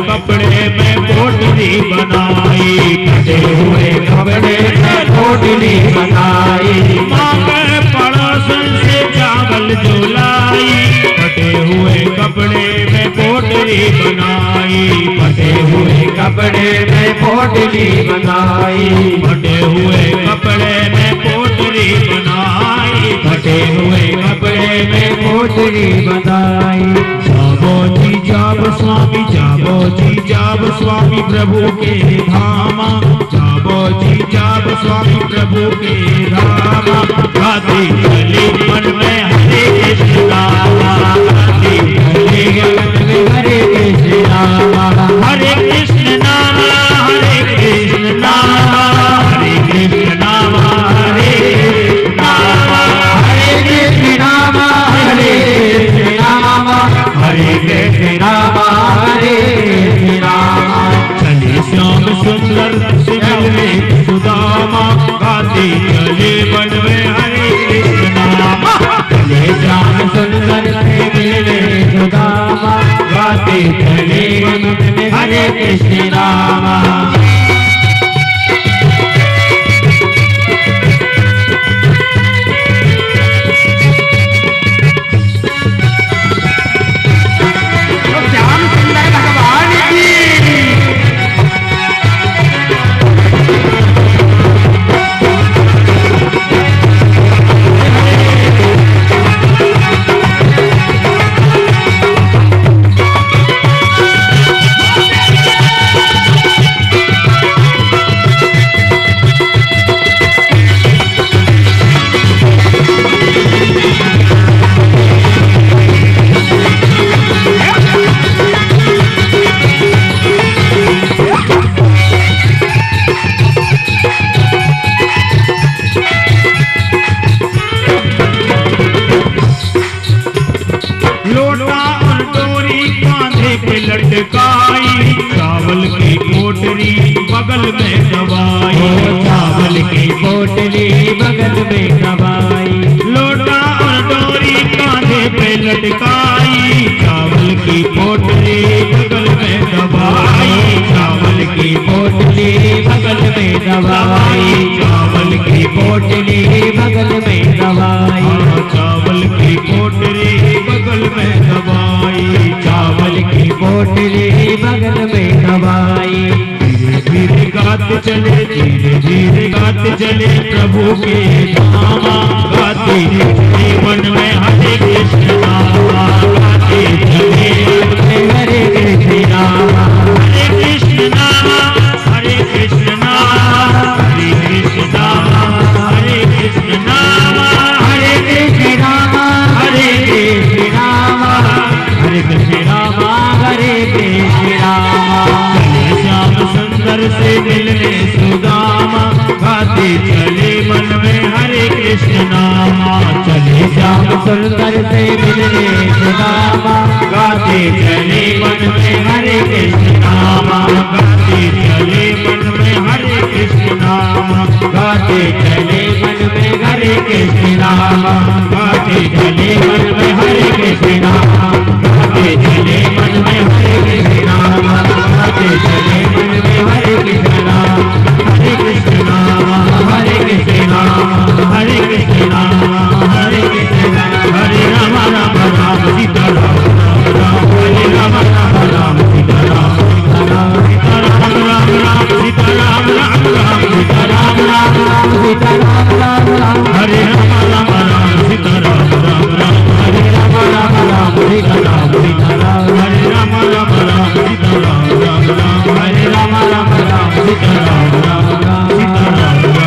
B: कपड़े में पोटली बनाई, फटे हुए कपड़े में पोटली बनाई। माँ के पड़ोसन से चावल जो लाई, फटे हुए कपड़े में पोटली बनाई, फटे हुए कपड़े में पोटली बनाई, फटे हुए कपड़े में पोटली बनाई, फटे हुए कपड़े में पोटली बनाई। जाबो जी जाब स्वामी, जाबो जी जाब स्वामी प्रभु के धामा, जाबो जी जाब स्वामी प्रभु के धामा। गाते चले मन में हरे कृष्ण नामा, गाते चले मन में हरे कृष्ण नामा, हरे कृष्ण नामा, हरे कृष्ण नामा, हरे कृष्ण नामा, हरे कृष्ण नामा, हरे कृष्ण नामा, हरे कृष्ण नामा, हरे कृष्ण नामा, हरे कृष्ण नामा। चले श्याम सुंदर से मिलने सुदामा, गाते चले मन में हरे कृष्ण नामा। चले श्याम सुंदर से मिलने सुदामा, गाते चले मन में हरे कृष्ण नामा। लटकाई, चावल की पोटली बगल में दबाई,
C: चावल की पोटली बगल में दबाई,
B: लोटा और डोरी कांधे पे लटकाई, चावल की पोटली बगल में दबाई,
C: चावल की पोटली बगल में दबाई, चावल की पोटली बगल में दबाई,
B: चावल की पोटली बगल में दबाई,
C: चावल की पोटली बगल में दबाई।
B: धीरे धीरे गाते चले, धीरे धीरे गाते चले प्रभु के नामा, गाते चले मन में हरे कृष्ण नामा, गाते चले मन में
C: हरे कृष्ण नामा,
B: हरे कृष्ण नामा, हरे कृष्ण नामा, हरे कृष्ण नामा, हरे कृष्ण नामा,
C: हरे कृष्ण नामा, हरे कृष्ण नामा, हरे कृष्ण नामा, हरे कृष्ण नामा।
B: श्याम सुंदर से मिलने सुदामा, गाते चले मन में हरे कृष्ण नामा, चले
C: श्याम सुंदर से मिलने सुदामा,
B: गाते चले मन में हरे कृष्ण नामा, गाते चले मन में हरे कृष्ण नामा,
C: गाते चले मन में हरे कृष्ण नामा,
B: गाते चले
C: मन में हरे कृष्ण नामा, गाते चले मन में हरे कृष्ण नामा, गाते चले मन में हरे कृष्ण नामा, हरे कृष्ण नामा, हरे कृष्ण नामा, हरे कृष्ण नामा, हरे कृष्ण नामा,
B: हरे राम राम राम सीता राम राम,
C: हरे राम राम राम सीता राम सीता राम,
B: सीता राम राम राम सीता राम राम राम,
C: सीता राम राम राम सीता राम राम राम,
B: हरे राम राम सीता राम राम राम,
C: हरे राम राम राम सीता राम सीता राम,
B: हरे राम सीता राम राम राम,
C: हरे राम राम सीता राम राम राम,
B: सीता राम राम सीता राम राम राम।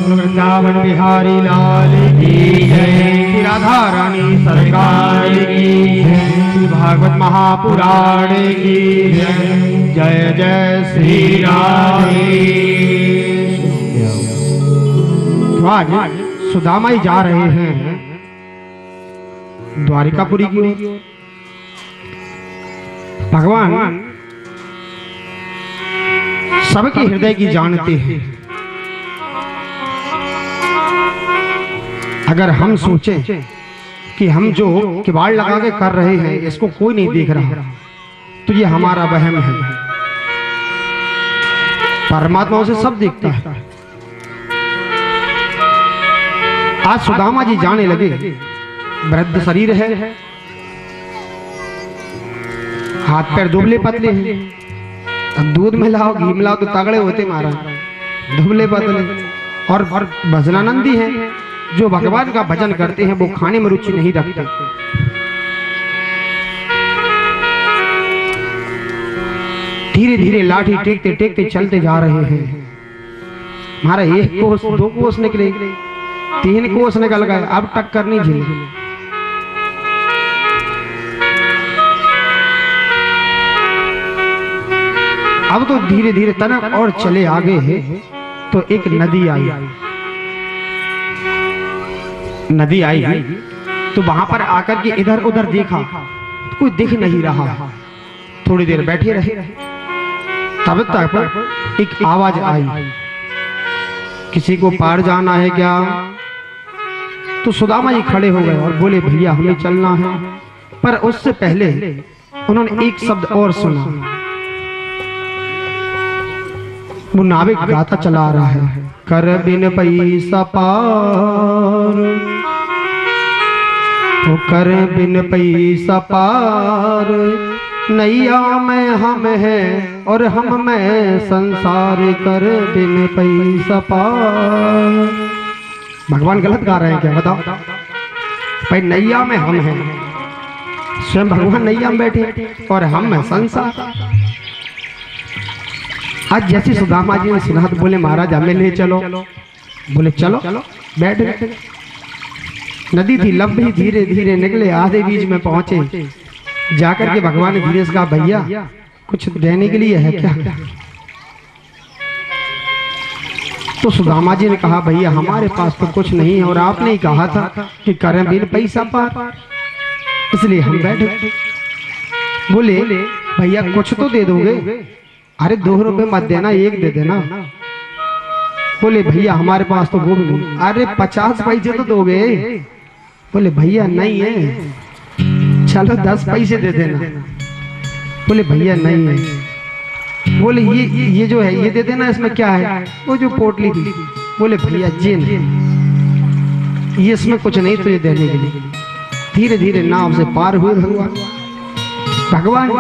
A: वृंदावन बिहारी लाल की जय, श्री राधा रानी सरकार की जय, श्री भागवत महापुराण की जय, जय जय श्री राधे। तो आज सुदामा ही जा रहे हैं द्वारिकापुरी की ओर। भगवान सबके हृदय की जानते हैं। अगर हम सोचें कि हम जो किवाड़ लगा के कर रहे हैं इसको कोई नहीं देख रहा, तो ये हमारा वहम है। परमात्मा उसे सब देखता है। आज सुदामा जी जाने लगे, वृद्ध शरीर है, हाथ पैर दुबले पतले हैं। अब दूध मिलाओ घी मिलाओ तो तगड़े होते महाराज, दुबले पतले। और भजनानंदी है जो भगवान का भजन करते हैं, वो खाने में रुचि नहीं रखते। धीरे धीरे लाठी टेकते टेकते चलते जा रहे हैं। हमारा एक कोस, दो कोस निकले, 3 कोस निकल गए, अब टक्कर नहीं झेली। अब तो धीरे धीरे तनक और चले आगे है, तो एक नदी आई। नदी आई तो वहां पर आकर के इधर उधर देखा तो कोई दिख नहीं रहा। थोड़ी देर बैठे रहे, तब तक एक आवाज आई, किसी को पार जाना है क्या? तो सुदामा जी खड़े हो गए और बोले भैया हमें चलना है। पर उससे पहले उन्होंने एक शब्द और सुना। वो नाविक गाता चला आ रहा है, कर बिन पैसा पार, वो कर बिन पैसा पार, नैया में हम हैं और हम में संसार, कर बिन पैसा पार। भगवान गलत गा रहे हैं क्या? बताओ भाई, नैया में हम हैं, स्वयं भगवान नैया में बैठे और हम में संसार। आज जैसे सुदामा जी ने सुना तो बोले महाराज हमें ले चलो। बोले चलो, बैठ गए। नदी थी लंबी, धीरे धीरे निकले, आधे बीच में पहुंचे। जाकर के भगवान ने धीरे से कहा भैया कुछ देने के लिए है क्या? तो सुदामा जी ने कहा भैया हमारे पास तो कुछ नहीं है और आपने ही कहा था कि करें बिन पैसा पार, इसलिए हम बैठे। बोले भैया कुछ तो दे दोगे? अरे 2 रुपए मत देना, 1 दे देना। बोले भैया हमारे पास तो वो भी नहीं। अरे 50 पैसे तो दोगे? बोले भैया नहीं है। चलो 10 पैसे दे देना। बोले भैया नहीं है। बोले ये जो है ये दे देना, इसमें क्या है? वो जो पोटली थी। बोले भैया जिन ये इसमें कुछ नहीं तो ये देने के लिए। धीरे धीरे नाव से पार हुए भगवान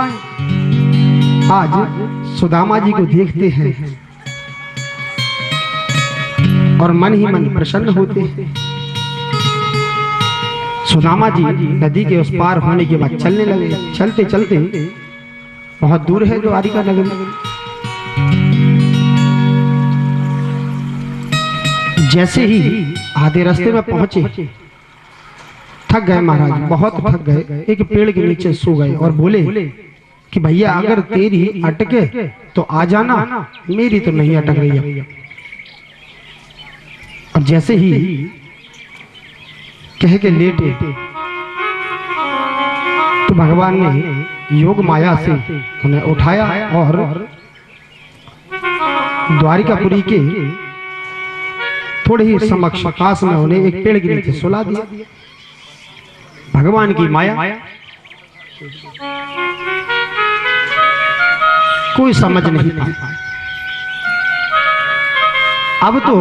A: आज सुदामा जी को देखते हैं और मन ही मन प्रसन्न होते हैं। सुदामा जी नदी के उस पार होने के बाद चलने लगे। चलते चलते बहुत दूर है द्वारिका नगरी। जैसे ही आधे रास्ते में पहुंचे थक गए महाराज, बहुत थक गए। एक पेड़ के नीचे सो गए और बोले कि भैया अगर तेरी अटके तो आ जाना, मेरी तो नहीं अटक रही है। और जैसे ही कह के लेटे तो भगवान ने योग माया से उन्हें उठाया और द्वारिकापुरी के थोड़े ही समक्ष पास में उन्हें एक पेड़ के नीचे सुला दिया। भगवान की माया कोई समझ नहीं पाया। अब तो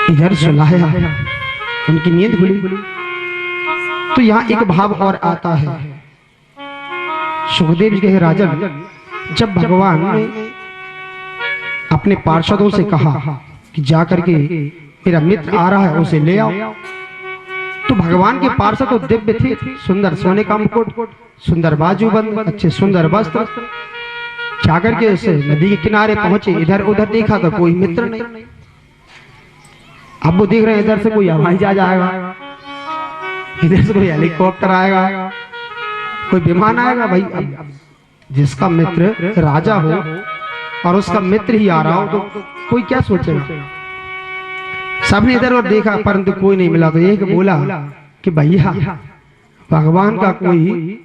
A: इधर सुलाया, उनकी नींद खुली। तो यहाँ एक भाव और आता है। सुखदेव जी कहे राजन, जब भगवान ने अपने पार्षदों से कहा कि जाकर के मेरा मित्र आ रहा है उसे ले आओ, तो भगवान के पार्षद तो दिव्य थे, सुंदर सोने का मुकुट, सुंदर बाजूबंद, अच्छे सुंदर वस्त्र। जाकर के उसे नदी के किनारे पहुंचे। इधर उधर देखा तो कोई मित्र नहीं। अब वो देख रहे हैं इधर से कोई हवाई जहाज आएगा, इधर से कोई हेलीकॉप्टर आएगा, कोई विमान आएगा। भाई अब जिसका मित्र राजा हो और उसका मित्र ही आ रहा हो तो कोई क्या सोचेगा। सबने इधर और देखा परंतु कोई नहीं मिला। तो एक बोला कि भैया भगवान का कोई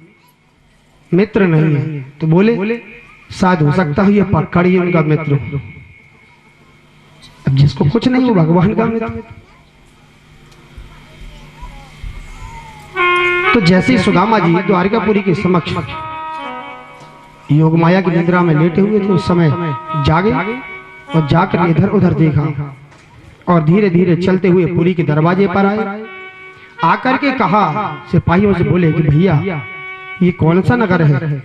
A: मित्र नहीं है। तो बोले शायद हो सकता है ये पकड़ ही उनका मित्र हो। अब जिसको कुछ नहीं वो भगवान का मित्र। तो जैसे ही सुदामा जी द्वारिकापुरी के समक्ष योग माया की निद्रा में लेटे हुए थे, उस समय जागे और जाकर इधर उधर देखा और धीरे धीरे चलते हुए पुरी के दरवाजे पर आए। आकर के कहा, सिपाहियों से बोले कि भैया ये कौन सा नगर है?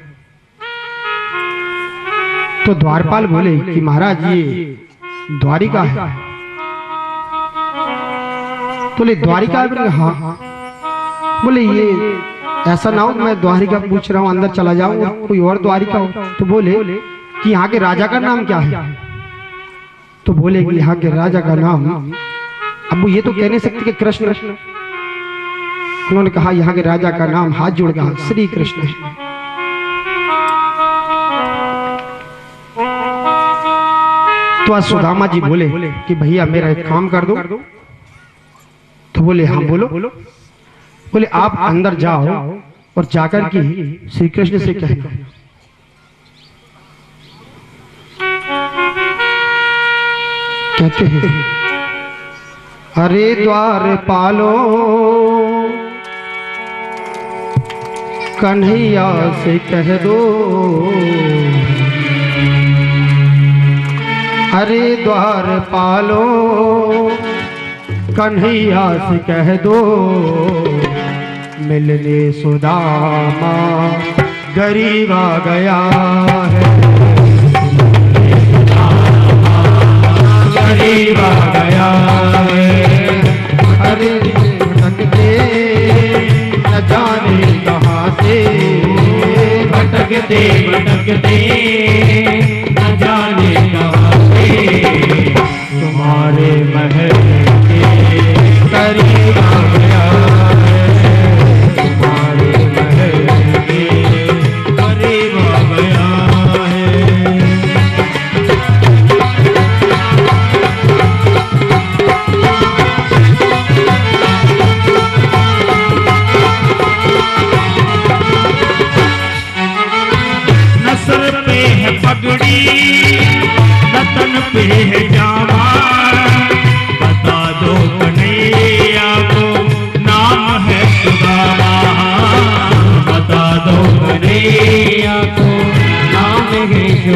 A: तो द्वारपाल बोले कि महाराज ये द्वारिका है। बोले द्वारिका है? हाँ। बोले ये ऐसा ना हो मैं द्वारिका पूछ रहा हूँ, अंदर चला जाऊं और कोई और द्वारिका हो। तो बोले कि यहाँ के राजा का नाम क्या है? तो बोले कि यहाँ के राजा का नाम, अब वो ये तो कह नहीं सकते कि कृष्ण। उन्होंने कहा यहाँ के राजा का नाम, हाथ जोड़ कहा, श्री कृष्ण है। तो आज सुदामा जी बोले कि भैया मेरा एक काम कर दो। तो बोले हाँ बोलो। बोले आप अंदर जाओ और जाकर के श्री कृष्ण से कहना कहते हैं, अरे द्वार पालो कन्हैया से कह दो, अरे द्वार पालो कन्हैया से कह दो, मिलने सुदामा गरीब आ गया है,
C: गरीब आ गया है।
A: अरे भटकते न जाने कहाँ से,
C: भटकते भटकते न जाने कहाँ से, तुम्हारे महल के करीब आ गया है, तुम्हारे महल के करीब आ गया है।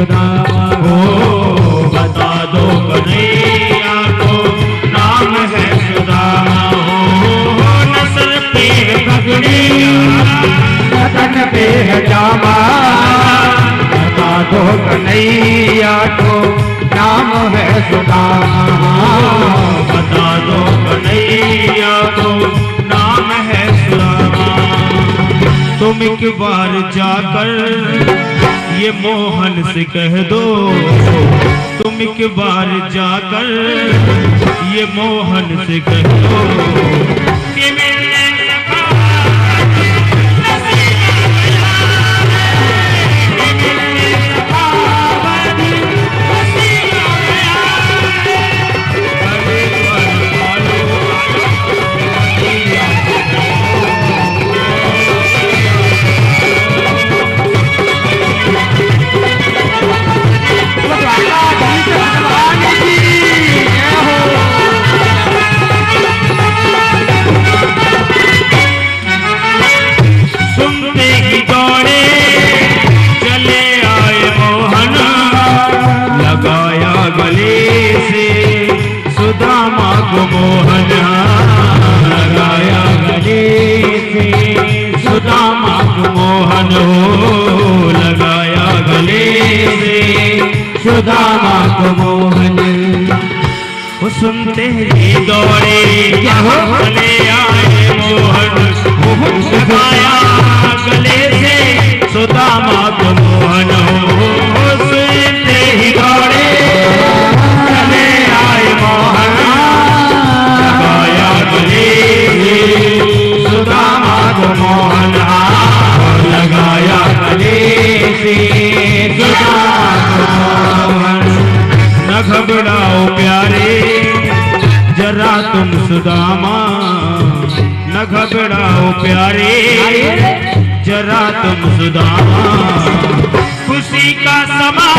C: सुदामा
B: ओ बता दो कन्हैया को नाम है सुदामा हो नसर पे पगड़िया
C: तन पे जामा बता दो कन्हैया को नाम है सुदामा
B: बता दो कन्हैया को नाम है सुदामा तुम एक बार जाकर ये मोहन से कह दो तुम एक बार जाकर ये मोहन से कह दो कि मिलने मोहन लगाया गले से सुदामा को मोहन हो लगाया गले से
C: सुदामा को मोहन
B: वो सुनते ही दौड़े गले आए मोहन लगाया गले से सुदामा को मोहन हो सुनते ही दौड़े गले आए मोहन सुदामा को मोहन लगाया गले से सुदामा को मोहन न घबराओ प्यारे जरा तुम सुदामा न घबराओ प्यारे जरा तुम सुदामा खुशी का समा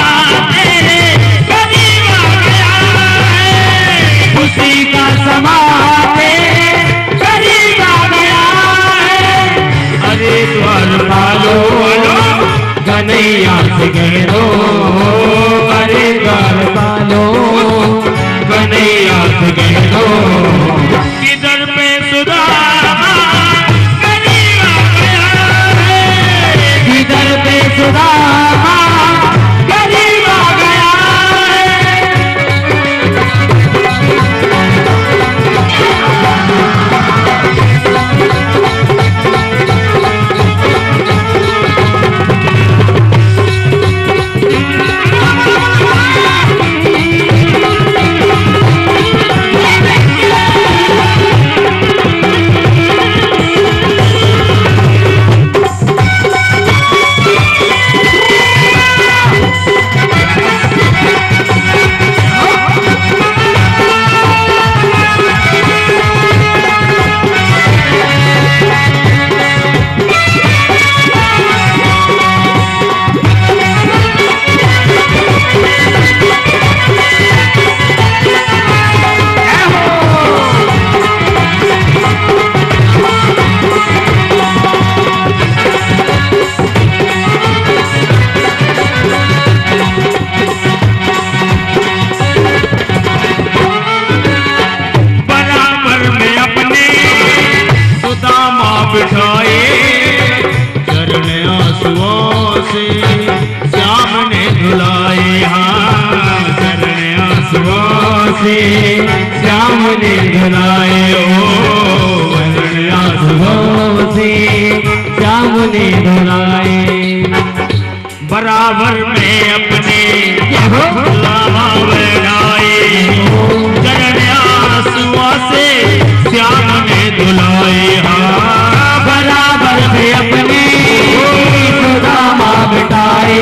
B: तेरे करीब आ गया है
C: खुशी का समा तेरे करीब आ गया है
B: अरे द्वार पालो
C: कन्हैया से कह दो अरे द्वार पालो
B: कन्हैया से कह दो किधर पे सुदामा करीब आ गया है
C: किधर पे सुदामा करीब आ गया है
B: बिठाए चरण आंसुओं से श्याम ने धुलाए चरण आंसुओं से
C: श्याम ने धुलाए चरण आंसुओं से श्याम ने धुलाए
B: बराबर में अपने गुलामा बैठाए चरण आंसुओं से श्याम ने धुलाए
C: बराबर में अपने सुदामा बिठाए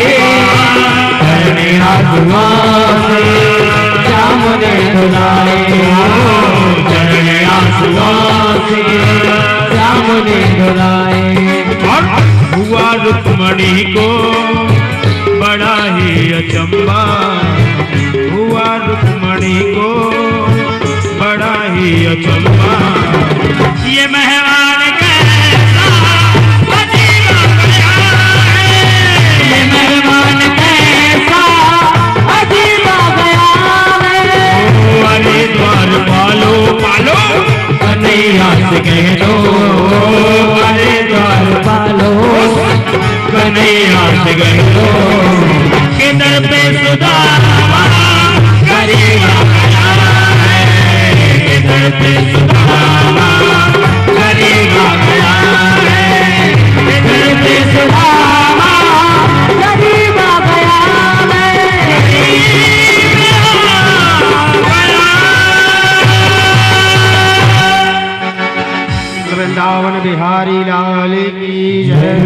C: चरण आंसुओं से श्याम ने धुलाए चरण आंसुओं से श्याम ने धुलाए
B: और हुआ रुक्मणी को बड़ा ही अचंबा हुआ रुक्मणी को बड़ा ही अचंबा ये मेहमान कैसा अजीब आ गया है
C: ये मेहमान कैसा से कह दो अरे द्वारपालो कन्हैया से कह दो कि दर पे सुदामा करेगा गया है, कि दर पे सुदामा करेगा गया है, कि दर पे सुदामा करेगा गया है।
A: वृंदावन बिहारी लाल की जय।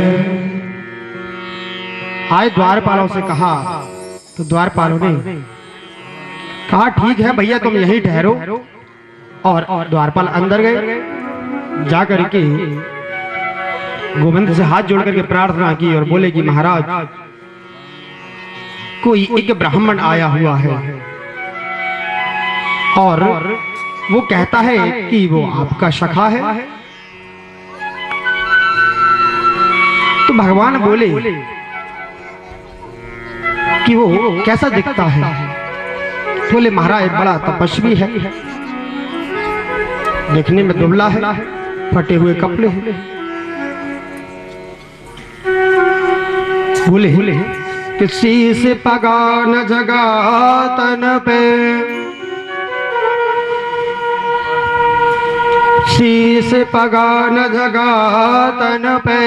A: आए द्वारपालों से कहा तो द्वारपालों ने कहा ठीक है भैया तुम यहीं ठहरो। और द्वारपाल अंदर गए, जाकर के गोविंद से हाथ जोड़ करके प्रार्थना की और बोले कि महाराज कोई एक ब्राह्मण आया हुआ है और वो कहता है कि वो आपका सखा है। तो भगवान बोले कि वो कैसा दिखता है? बोले महाराज बड़ा तपस्वी है, देखने में दुबला है, फटे हुए कपड़े हैं। बोले किसी से पगा न जगा तन पे, शीश पगा न जगा तन पे,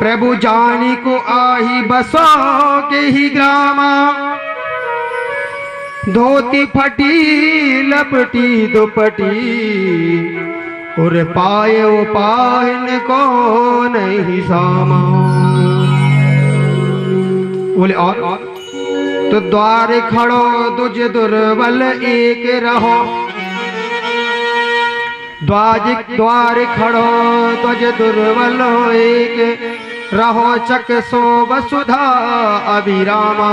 A: प्रभु जानी को आही बसो के ही ग्रामा, धोती फटी लपटी दुपटी, और पाए वो पाहिन को नहीं सामा। बोले और तो द्वार खड़ो तुझ दुर्बल एक रहो, द्वार खड़ो तुझ दुर्बल एक रहो, चक सो वसुधा अभिरामा।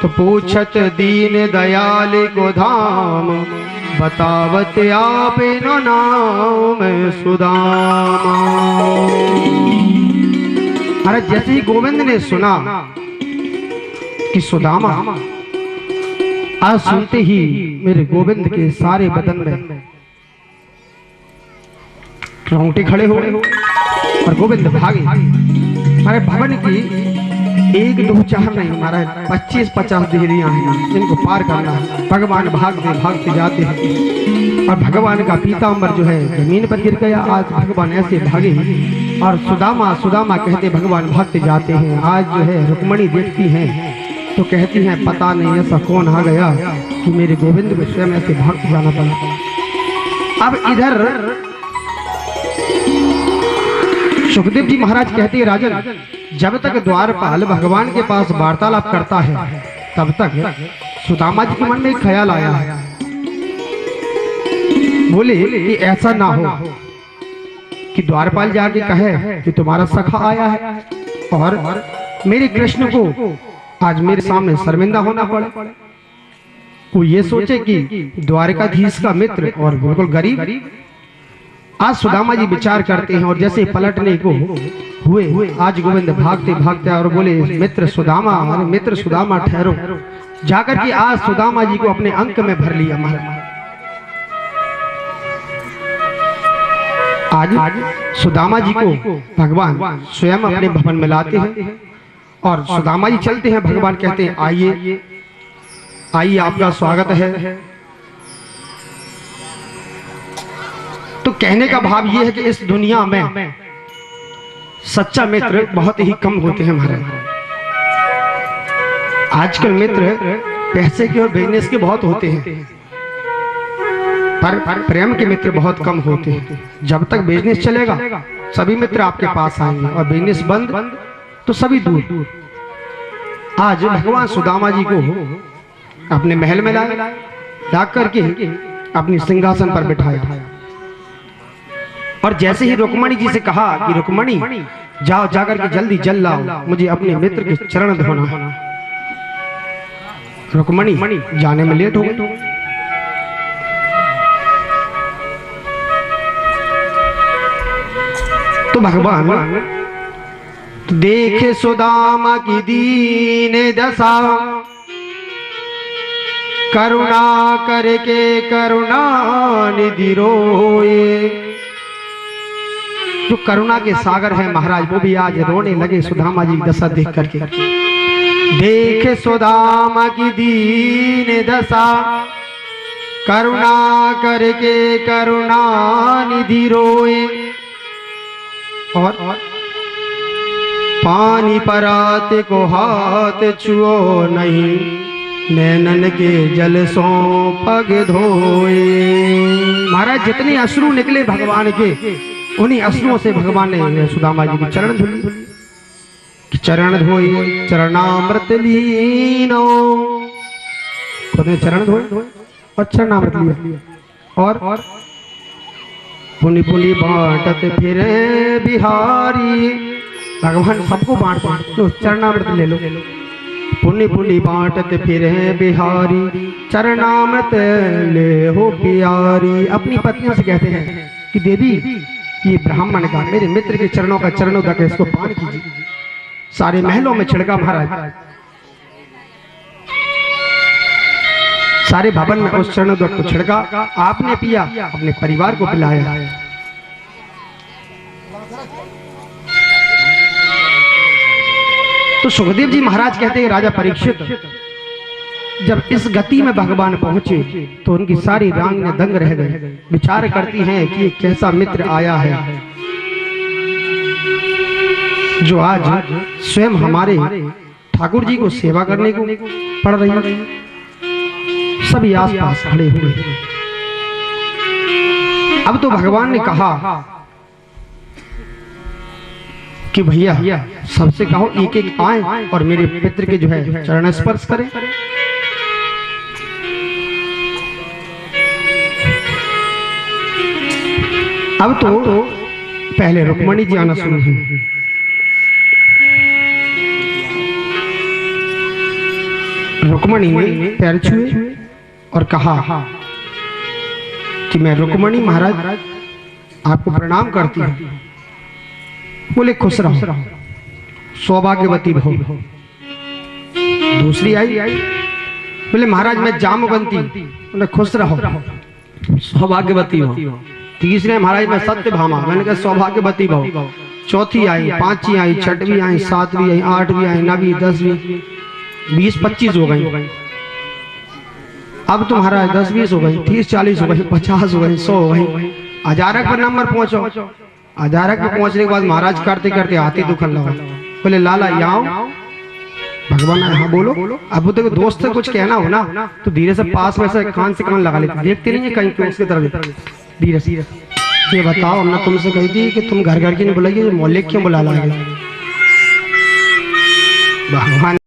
A: तो पूछत दीन दयाल को धाम, बतावत आप नो नाम सुदामा। अरे जैसे ही गोविंद ने सुना कि सुदामा, आज सुनते ही मेरे गोविंद के सारे बदन में रोंगटे खड़े हो गए और गोविंद भागे। हमारे भवन की 1 2 4 नहीं, हमारा 25-50 देहरियां हैं, इनको पार करना है। भगवान भागते भागते जाते हैं और भगवान का पीताम्बर जो है जमीन पर गिर गया। आज भगवान ऐसे भागे और सुदामा कहते भगवान भागते जाते हैं। आज जो है रुक्मणी देखती हैं तो कहती हैं पता नहीं ऐसा कौन आ गया कि मेरे गोविंद को स्वयं ऐसे भागते जाना पड़ा। अब इधर सुखदेव जी महाराज कहते हैं राजन, जब तक द्वारपाल भगवान के पास वार्तालाप करता है तब तक सुदामा जी के मन में एक ख्याल आया है। बोले कि ऐसा ना हो कि द्वारपाल जाके कहे कि तुम्हारा सखा आया है और मेरे कृष्ण को आज मेरे सामने शर्मिंदा होना पड़े। वो ये सोचे कि द्वारकाधीश का मित्र और बिल्कुल गरीब। आज सुदामा जी विचार करते हैं और जैसे पलटने को हुए आज गोविंद भागते भागते और बोले मित्र सुदामा ठहरो। जाकर के आज सुदामा जी को अपने अंक में भर लिया महाराज। आज सुदामा जी को भगवान स्वयं अपने भवन में लाते हैं और सुदामा जी चलते हैं। भगवान कहते हैं आइए आइए आपका स्वागत है। तो कहने का भाव यह है कि इस दुनिया में सच्चा मित्र बहुत ही कम होते हैं महाराज। आजकल मित्र पैसे के और बिजनेस के बहुत होते हैं, पर प्रेम के मित्र बहुत कम होते हैं। जब तक बिजनेस चलेगा सभी मित्र आपके पास आएंगे और बिजनेस बंद तो सभी दूर। आज भगवान सुदामा जी को अपने महल में लाए, ला करके अपनी सिंहासन पर बिठाया और जैसे ही रुक्मणी जी से कहा कि रुक्मणी जाओ जाकर के जल्दी जल लाओ, मुझे अपने मित्र के चरण धोना। रुक्मणी जाने में लेट हो गई। तो भगवान देखे सुदामा की दीन दशा, करुणा करके करुणा निधि रोए। जो करुणा के सागर है महाराज, वो भी आज रोने लगे सुदामा जी की दशा देख करके। देख सुदामा की दीन दशा, करुणा करके करुणा निधि रोए। और पानी परात को हाथ छुओ नहीं, नैनन के जल सो पग धोए। महाराज जितने अश्रु निकले भगवान के, उन्हीं अश्रुओं से भगवान ने सुदामा जी की चरण धुली। चरण धोए चरणामृत लीनो, खुद ने चरण धोए और चरणामृत लिया। और पुनि पुनि बांटत फिरे बिहारी, भगवान सबको बांट लो, चरणामृत ले लो। पुनि पुनि बांटत फिरे बिहारी, चरणामृत ले हो प्यारी। अपनी पत्नियों से कहते हैं कि देवी ये ब्राह्मण का, मेरे मित्र के चरणों का चरणोदक है, इसको पान कीजिए। सारे महलों में छिड़का महाराज, सारे भवन में उस चरणोदक को छिड़का। आपने पिया, अपने परिवार को पिलाया। तो सुखदेव जी महाराज कहते हैं राजा परीक्षित जब इस गति में भगवान पहुंचे तो उनकी सारी रांगें दंग रह गई। विचार करती हैं कि ये कैसा मित्र आया है जो आज स्वयं हमारे ठाकुर जी को सेवा करने को पड़ रही है। सभी आसपास खड़े हुए। अब तो भगवान ने कहा कि भैया सबसे कहो एक एक आए और मेरे पित्र के जो है चरण स्पर्श करें। अब तो पहले रुक्मणी जी आना शुरू हुई। रुक्मणी ने पैर छुए और कहा कि मैं रुक्मणी महाराज आपको प्रणाम करती हूँ। बोले खुश रहो, सौभाग्यवती भव। दूसरी आई, बोले महाराज मैं जामवंती। बोले खुश रहो, सौभाग्यवती भव। तीसरे महाराज मैं सत्यभामा। मैंने कहा सौभाग्यवती भव। चौथी आई, पांचवी आई, छठवीं आई, सातवीं आई, आठवीं आई, 9वीं, 10वीं, 20, 25 हो गई। अब तो महाराज 10, 20 हो गई, 30, 40 हो गई, 50 हो गई, 100 हो गई। अजारक पर नंबर पहुंचो। अजारक पे पहुंचने के बाद महाराज करते करते हाथी दुखन लगा। बोले लाला यहाँ भगवान हाँ बोलो। अब वो देखो दोस्त से कुछ कहना हो ना तो धीरे से पास में से कान लगा लेते, देखते नहीं है कहीं क्यों उसकी तरफ धीरे से। ये बताओ हमने तुमसे कही थी कि तुम घर घर की नहीं बुलाइए, मोहल्ले क्यों बुला लाए? भगवान